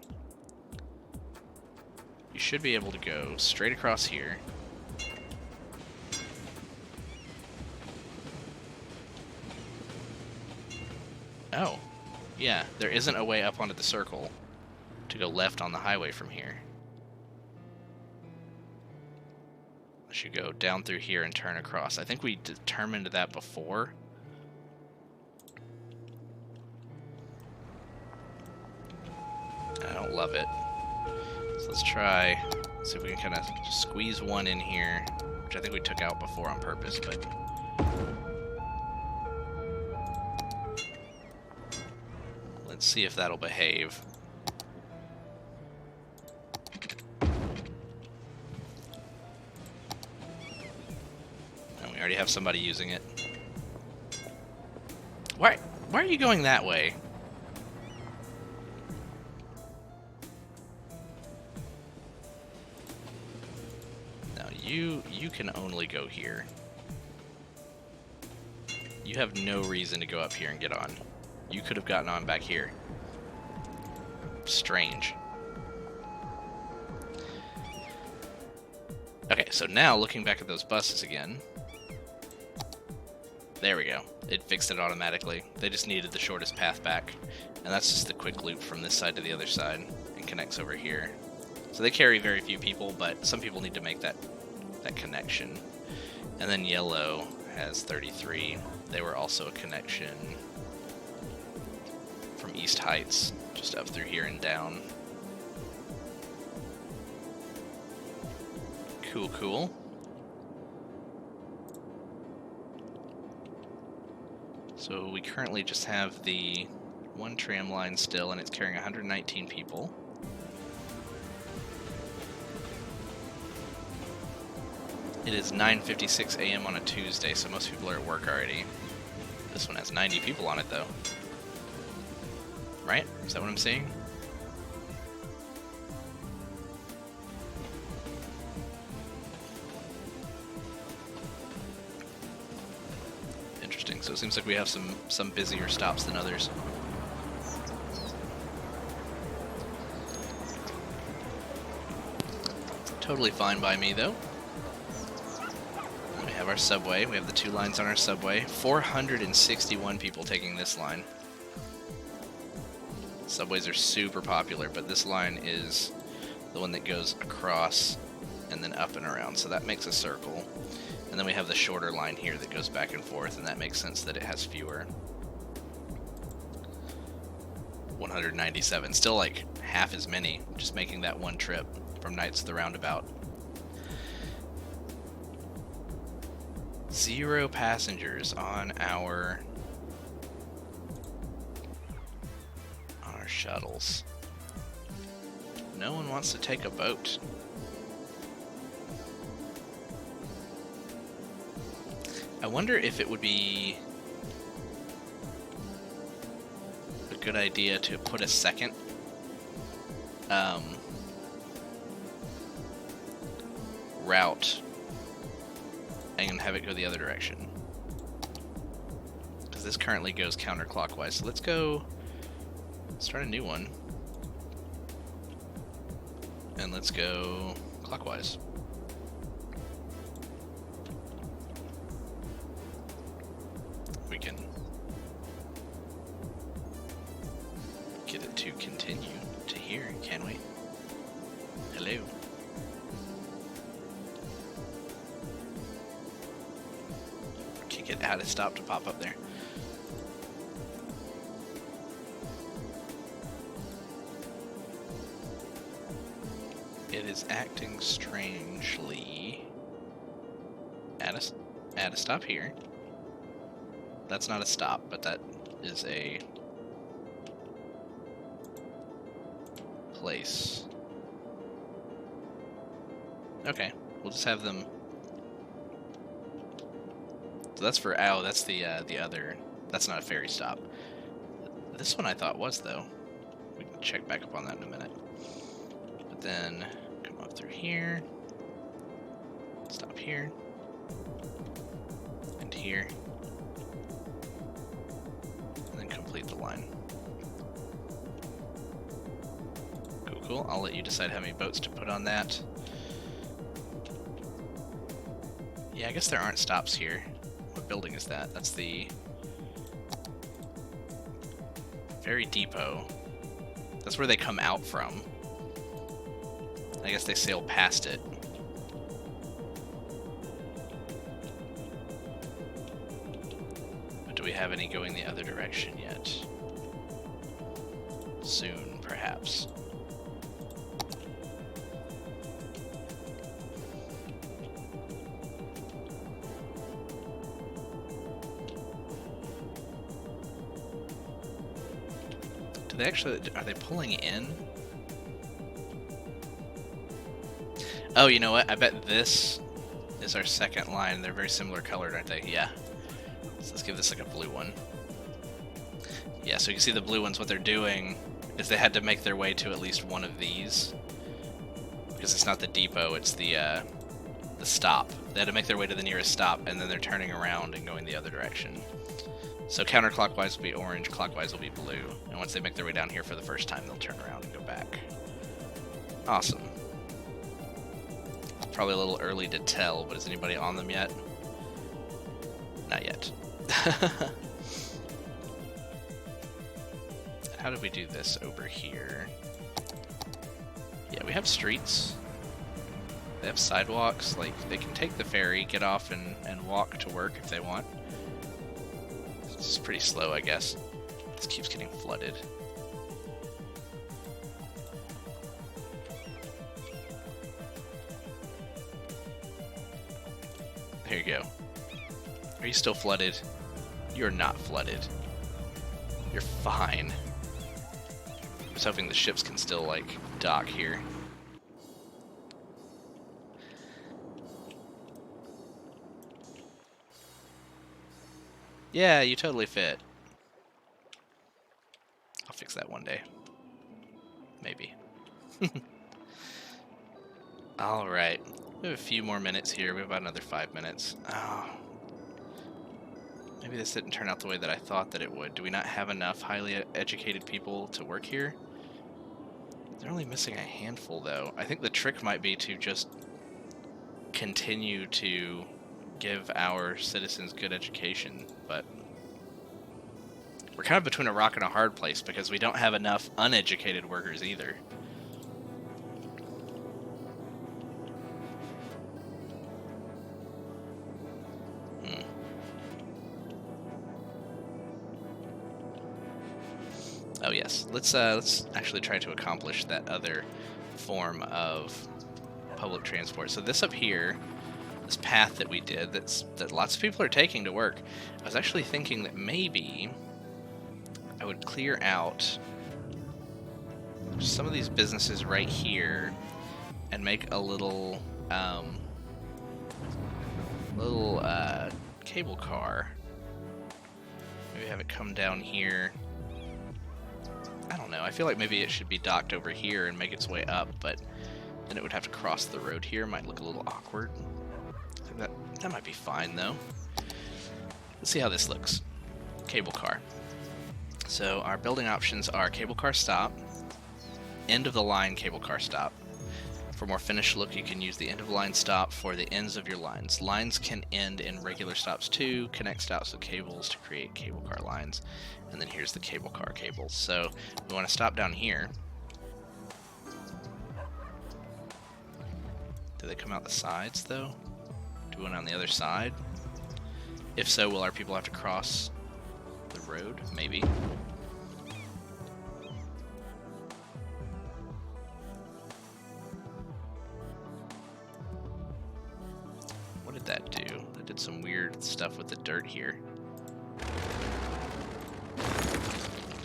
You should be able to go straight across here. Oh, yeah, there isn't a way up onto the circle to go left on the highway from here. I should go down through here and turn across. I think we determined that before. I don't love it. So let's try, see if we can kind of squeeze one in here, which I think we took out before on purpose, but... Let's see if that'll behave. And we already have somebody using it. Why are you going that way? Now you can only go here. You have no reason to go up here and get on. You could have gotten on back here. Strange. Okay, so now looking back at those buses again. There we go. It fixed it automatically. They just needed the shortest path back. And that's just the quick loop from this side to the other side and connects over here. So they carry very few people, but some people need to make that connection. And then yellow has 33. They were also a connection from East Heights, just up through here and down. Cool, cool. So we currently just have the one tram line still, and it's carrying 119 people. It is 9:56 a.m. on a Tuesday, so most people are at work already. This one has 90 people on it, though. Right? Is that what I'm seeing? Interesting. So it seems like we have some busier stops than others. Totally fine by me, though. We have our subway. We have the two lines on our subway. 461 people taking this line. Subways are super popular, but this line is the one that goes across and then up and around, so that makes a circle. And then we have the shorter line here that goes back and forth, and that makes sense that it has fewer. 197, still like half as many, just making that one trip from Knights to the Roundabout. 0 passengers on our shuttles. No one wants to take a boat. I wonder if it would be a good idea to put a second route and have it go the other direction, because this currently goes counterclockwise. So let's start a new one, and let's go clockwise. We can get it to continue to here, can we? Hello. Can't get out of stop to pop up there. It is acting strangely. Add a stop here. That's not a stop, but that is a place. Okay, we'll just have them. So that's for that's the other. That's not a ferry stop. This one I thought was, though. We can check back up on that in a minute. But then come up through here. Stop here. And here. And then complete the line. Cool, cool. I'll let you decide how many boats to put on that. Yeah, I guess there aren't stops here. What building is that? That's the ferry depot. That's where they come out from. I guess they sail past it. But do we have any going the other direction yet? Soon, perhaps. Do they actually, are they pulling in? Oh, you know what? I bet this is our second line. They're very similar colored, aren't they? Yeah. So let's give this like a blue one. Yeah, so you can see the blue ones, what they're doing is they had to make their way to at least one of these. Because it's not the depot, it's the stop. They had to make their way to the nearest stop, and then they're turning around and going the other direction. So counterclockwise will be orange, clockwise will be blue. And once they make their way down here for the first time, they'll turn around and go back. Awesome. Probably a little early to tell, but is anybody on them yet? Not yet. How do we do this over here? Yeah, we have streets. They have sidewalks. Like, they can take the ferry, get off, and walk to work if they want. This is pretty slow, I guess. This keeps getting flooded. There you go. Are you still flooded? You're not flooded. You're fine. I was hoping the ships can still, like, dock here. Yeah, you totally fit. I'll fix that one day. Maybe. Alright. We have a few more minutes here. We have about another 5 minutes. Oh. Maybe this didn't turn out the way that I thought that it would. Do we not have enough highly educated people to work here? They're only missing a handful, though. I think the trick might be to just continue to give our citizens good education, but we're kind of between a rock and a hard place because we don't have enough uneducated workers either. Oh yes, let's actually try to accomplish that other form of public transport. So this up here, this path that we did, that lots of people are taking to work. I was actually thinking that maybe I would clear out some of these businesses right here and make a little cable car. Maybe have it come down here. I don't know. I feel like maybe it should be docked over here and make its way up, but then it would have to cross the road here. Might look a little awkward. I think that might be fine, though. Let's see how this looks. Cable car. So our building options are cable car stop, end of the line cable car stop. For more finished look, you can use the end of line stop for the ends of your lines. Lines can end in regular stops too. Connect stops with cables to create cable car lines. And then here's the cable car cables. So we want to stop down here. Do they come out the sides though? Do one on the other side? If so, will our people have to cross the road? Maybe. What did that do? That did some weird stuff with the dirt here.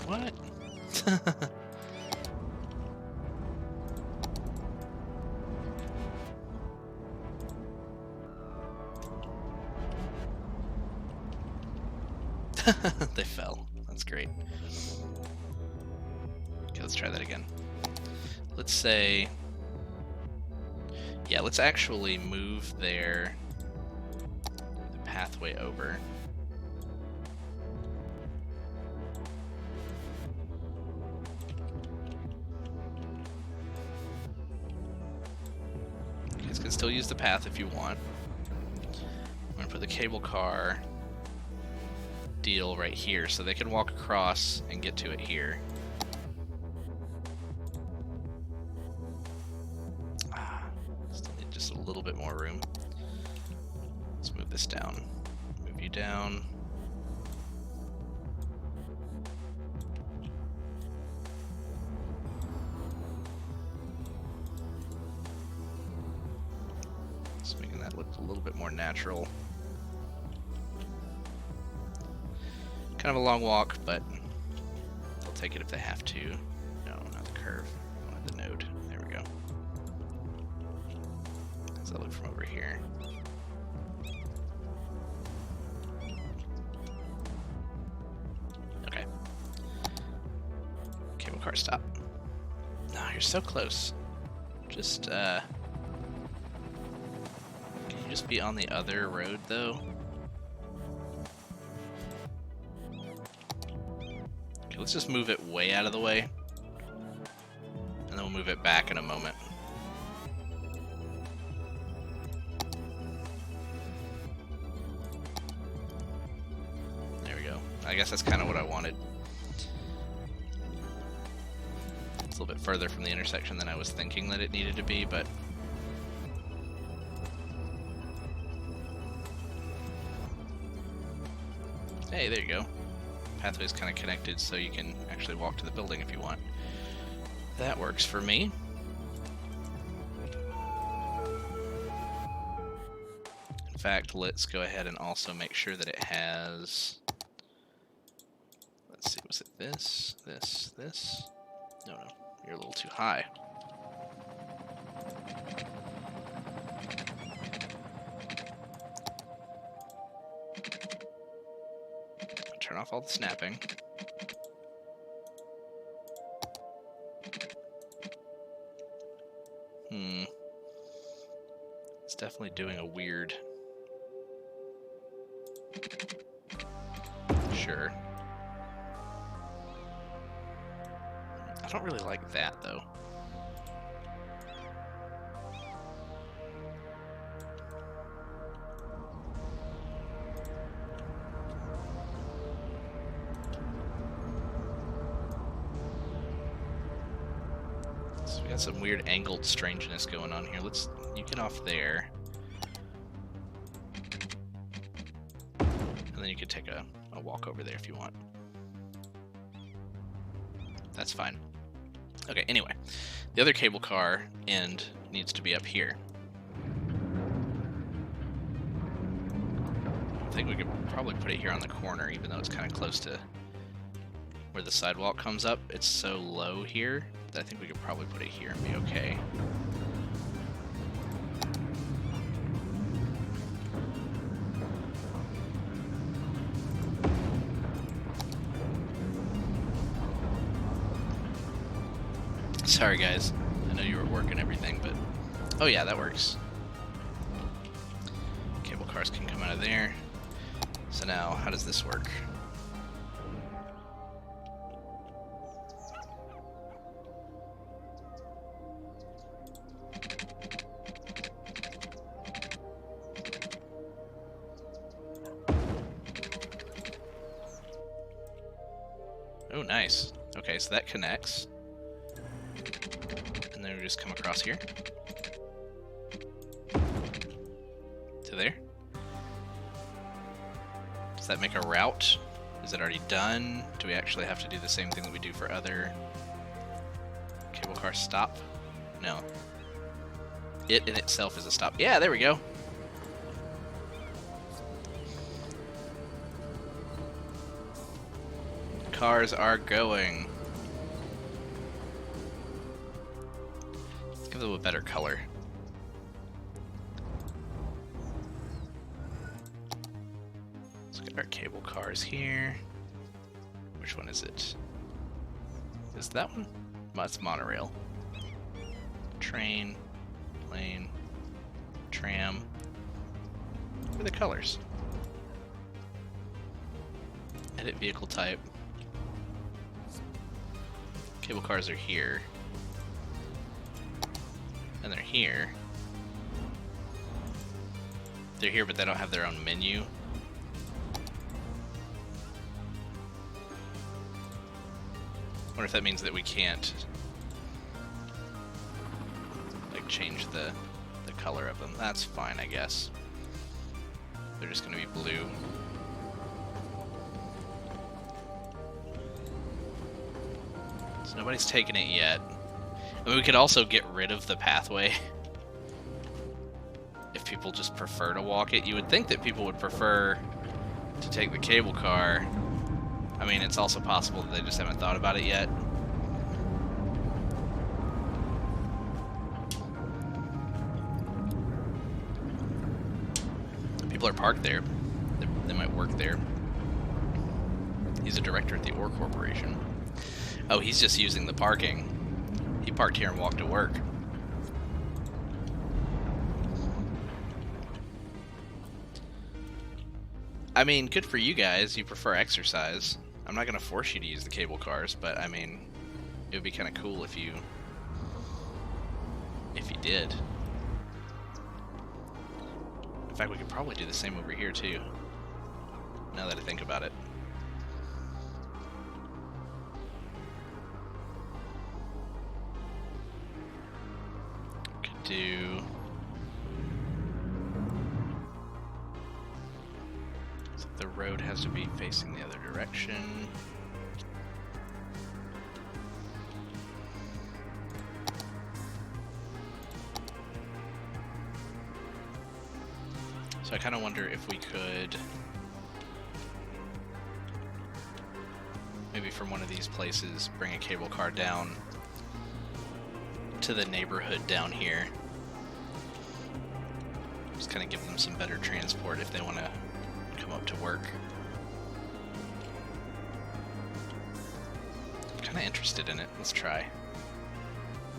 What? They fell. That's great. Okay, let's try that again. Let's say... Yeah, let's actually move the pathway over. You guys can still use the path if you want. I'm going to put the cable car deal right here so they can walk across and get to it here. Still need just a little bit more room. Let's move this down. Move you down. Just making that look a little bit more natural. Kind of a long walk, but take it if they have to. No, not the curve. I wanted the node. There we go. How does that look from over here? Okay. Cable car stop. No, you're so close. Just, can you just be on the other road, though? Okay, let's just move it way out of the way. And then we'll move it back in a moment. There we go. I guess that's kind of what I wanted. It's a little bit further from the intersection than I was thinking that it needed to be, but... Hey, there you go. Pathway's kind of connected, so you can actually walk to the building if you want. That works for me. In fact, let's go ahead and also make sure that it has... Let's see, was it this, this, this? No, no, you're a little too high. Turn off all the snapping. It's definitely doing a weird... Sure. I don't really like that, though. So we got some weird angled strangeness going on here. You get off there. And then you could take a walk over there if you want. That's fine. Okay, anyway. The other cable car end needs to be up here. I think we could probably put it here on the corner, even though it's kind of close to where the sidewalk comes up. It's so low here that I think we could probably put it here and be okay. Sorry guys, I know you were working everything, but... Oh yeah, that works. Cable cars can come out of there. So now, how does this work? Oh, nice. Okay, so that connects. And then we just come across here. To there. Does that make a route? Is it already done? Do we actually have to do the same thing that we do for other cable car stop? No. It in itself is a stop. Yeah, there we go. Cars are going. Let's give them a better color. Let's get our cable cars here. Which one is it? Is that one? Well, it's monorail. Train, plane, tram. What are the colors? Edit vehicle type. Cable cars are here. And they're here. They're here, but they don't have their own menu. I wonder if that means that we can't like change the color of them. That's fine, I guess. They're just gonna be blue. So nobody's taken it yet. I mean, we could also get rid of the pathway if people just prefer to walk it. You would think that people would prefer to take the cable car I mean, it's also possible that they just haven't thought about it yet. People are parked there. They might work there. He's a director at the Ore Corporation. Oh, he's just using the parking. He parked here and walked to work. I mean, good for you guys. You prefer exercise. I'm not going to force you to use the cable cars, but I mean, it would be kind of cool if you did. In fact, we could probably do the same over here too, now that I think about it. Could do... So the road has to be facing the other direction. So I kind of wonder if we could, maybe from one of these places, bring a cable car down to the neighborhood down here. Just kind of give them some better transport if they want to come up to work. Kind of interested in it. Let's try.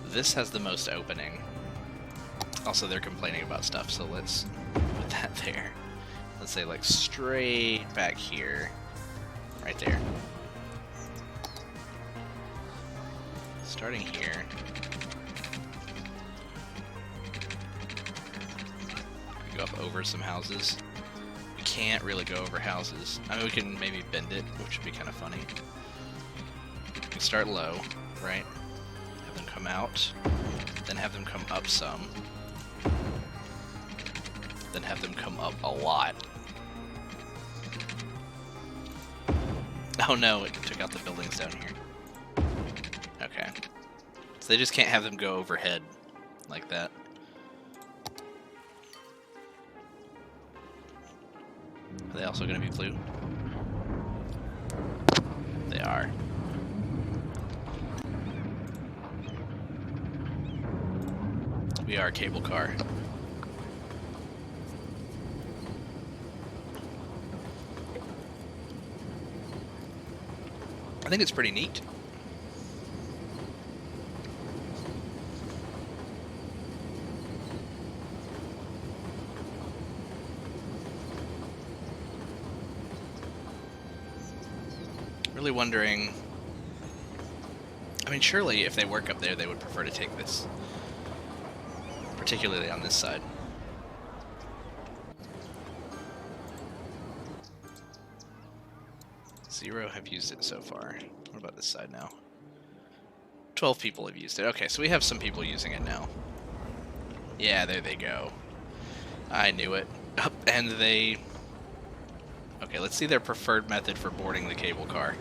This has the most opening. Also, they're complaining about stuff, so let's put that there. Let's say like straight back here. Right there. Starting here. Go up over some houses. We can't really go over houses. I mean, we can maybe bend it, which would be kind of funny. We can start low, right? Have them come out, then have them come up some, then have them come up a lot. Oh no, it took out the buildings down here. Okay. So they just can't have them go overhead like that. Are they also going to be blue? They are. We are a cable car. I think it's pretty neat. Really wondering, I mean, surely if they work up there, they would prefer to take this, particularly on this side. Zero have used it so far. What about this side now? 12 people have used it. Okay, so we have some people using it now. Yeah, there they go. I knew it. And they... Okay, let's see their preferred method for boarding the cable car.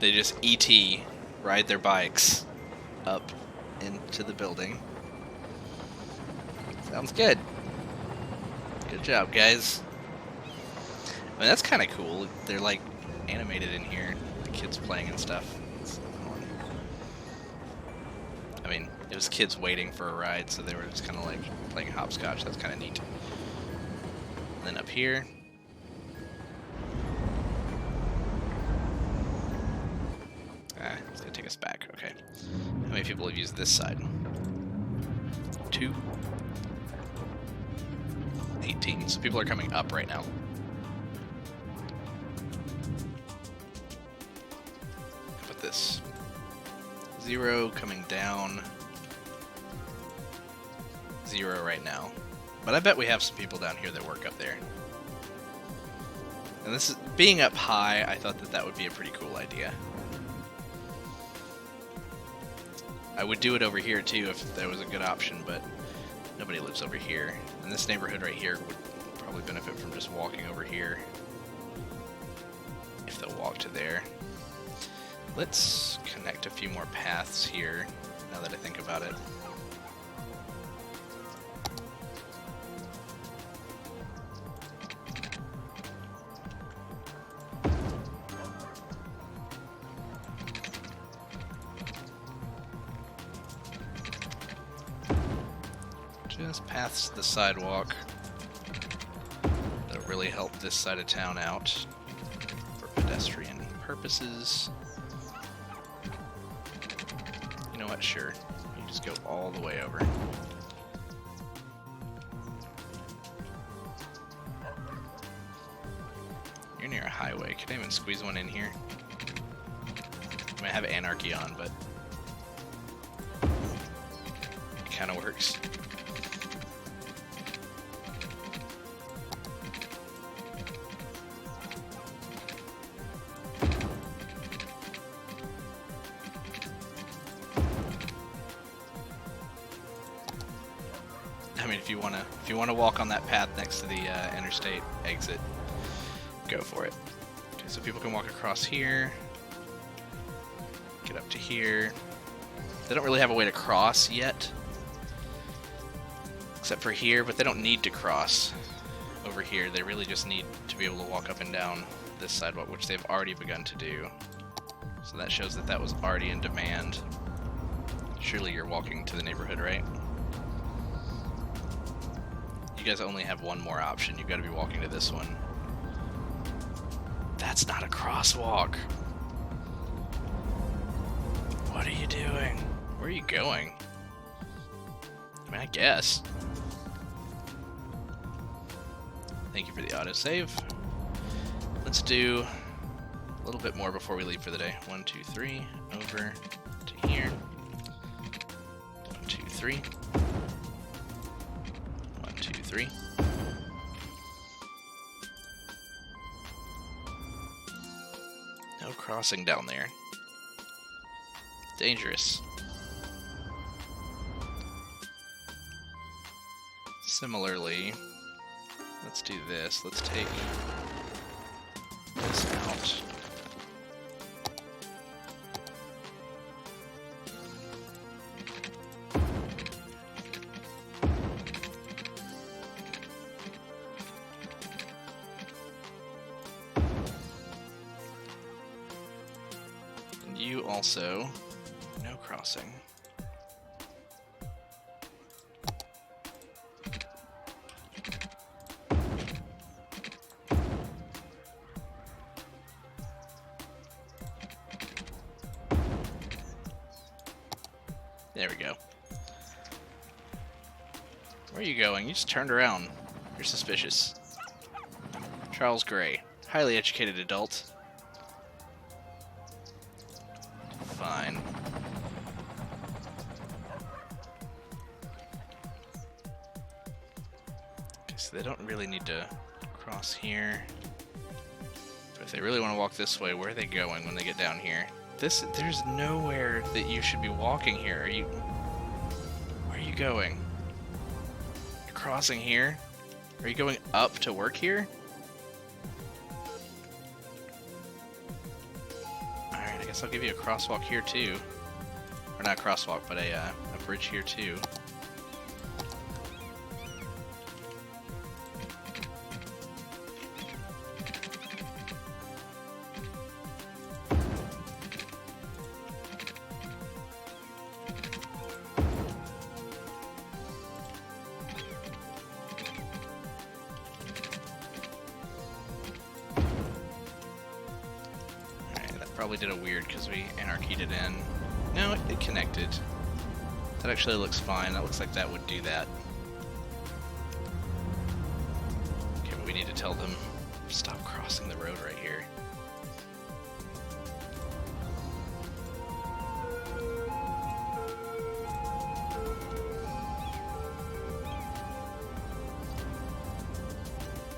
They just ET, ride their bikes up into the building. Sounds good. Good job, guys. I mean, that's kind of cool. They're like animated in here. The kids playing and stuff. I mean, it was kids waiting for a ride, so they were just kind of like playing hopscotch. That's kind of neat. And then up here. It's gonna take us back. Okay. How many people have used this side? 2. 18. So people are coming up right now. How about this? 0 coming down. 0 right now. But I bet we have some people down here that work up there. And this is being up high, I thought that that would be a pretty cool idea. I would do it over here too if there was a good option, but nobody lives over here. And this neighborhood right here would probably benefit from just walking over here. If they'll walk to there. Let's connect a few more paths here, now that I think about it. just past the sidewalk. That'll really help this side of town out for pedestrian purposes. You know what? Sure. You just go all the way over. You're near a highway. Could I even squeeze one in here? I might have anarchy on, but it kind of works. I mean, if you wanna walk on that path next to the interstate exit, go for it. Okay, so people can walk across here, get up to here. They don't really have a way to cross yet, except for here, but they don't need to cross over here. They really just need to be able to walk up and down this sidewalk, which they've already begun to do. So that shows that that was already in demand. Surely you're walking to the neighborhood, right? You guys only have one more option. You've got to be walking to this one. That's not a crosswalk. What are you doing? Where are you going? I mean, I guess. Thank you for the autosave. Let's do a little bit more before we leave for the day. 1, 2, 3, over to here. 1, 2, 3. 1, 2, 3. No crossing down there. Dangerous. Similarly, let's do this. Let's take this out. And you also, no crossing. There we go. Where are you going? You just turned around. You're suspicious. Charles Gray. Highly educated adult. Fine. Okay, so they don't really need to cross here. But if they really want to walk this way, where are they going when they get down here? There's nowhere that you should be walking here. Where are you going? You're crossing here? Are you going up to work here? Alright, I guess I'll give you a crosswalk here too. Or not a crosswalk, but a bridge here too. Probably did a weird because we anarchied it in. No, it connected. That actually looks fine. That looks like that would do that. Okay, but we need to tell them, stop crossing the road right here.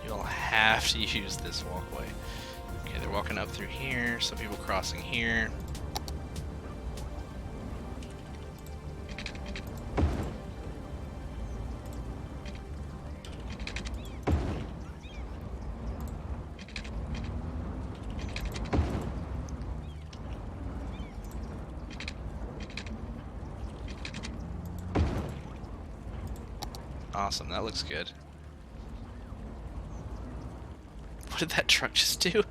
You'll have to use this walkway. Okay, they're walking up through here, some people crossing here. Awesome, that looks good. What did that truck just do?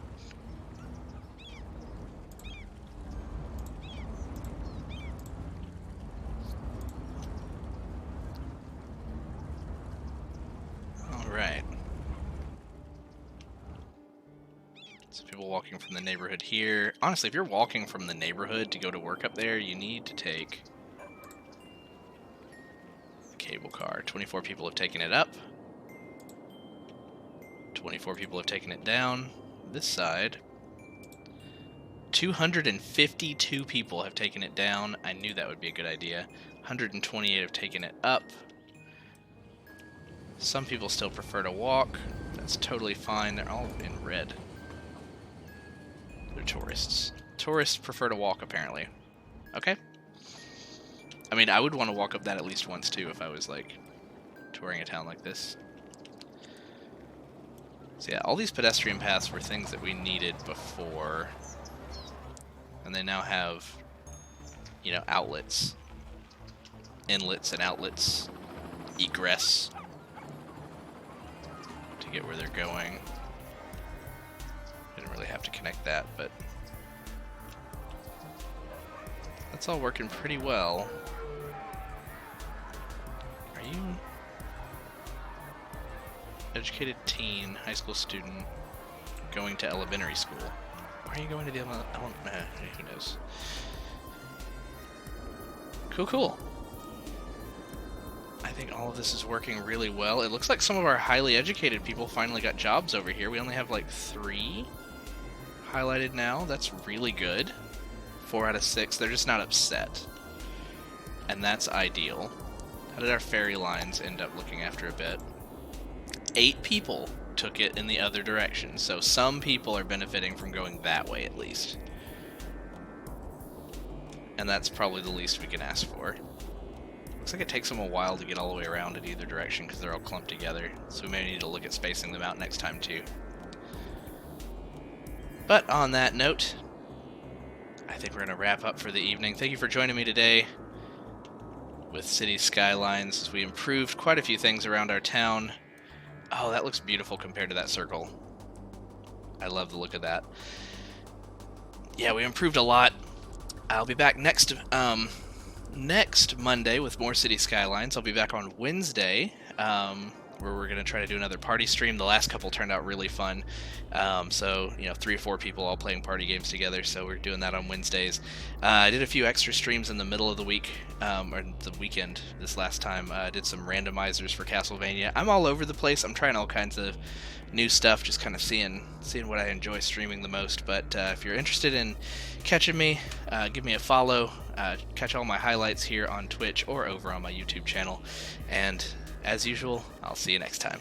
Right. So people walking from the neighborhood here. Honestly, if you're walking from the neighborhood to go to work up there, you need to take the cable car. 24 people have taken it up. 24 people have taken it down. This side, 252 people have taken it down. I knew that would be a good idea. 128 have taken it up. Some people still prefer to walk. That's totally fine. They're all in red. They're tourists. Tourists prefer to walk, apparently. Okay. I mean, I would want to walk up that at least once, too, if I was, like, touring a town like this. So yeah, all these pedestrian paths were things that we needed before. And they now have, you know, outlets. Inlets and outlets. Egress. To get where they're going. Didn't really have to connect that, but that's all working pretty well. Are you educated teen, high school student, going to elementary school? Why are you going to the who knows? Cool, cool. I think all of this is working really well. It looks like some of our highly educated people finally got jobs over here. We only have like 3 highlighted now. That's really good. 4 out of 6. They're just not upset. And that's ideal. How did our ferry lines end up looking after a bit? 8 people took it in the other direction. So some people are benefiting from going that way at least. And that's probably the least we can ask for. Looks like it takes them a while to get all the way around in either direction because they're all clumped together. So we may need to look at spacing them out next time too. But on that note, I think we're going to wrap up for the evening. Thank you for joining me today with City Skylines. We improved quite a few things around our town. Oh, that looks beautiful compared to that circle. I love the look of that. Yeah, we improved a lot. I'll be back next Monday with more City Skylines. I'll be back on Wednesday, where we're going to try to do another party stream. The last couple turned out really fun. So, you know, 3 or 4 people all playing party games together, so we're doing that on Wednesdays. I did a few extra streams in the middle of the week, or the weekend this last time. I did some randomizers for Castlevania. I'm all over the place. I'm trying all kinds of new stuff, just kind of seeing what I enjoy streaming the most. But if you're interested in catching me, give me a follow. Catch all my highlights here on Twitch or over on my YouTube channel. And as usual, I'll see you next time.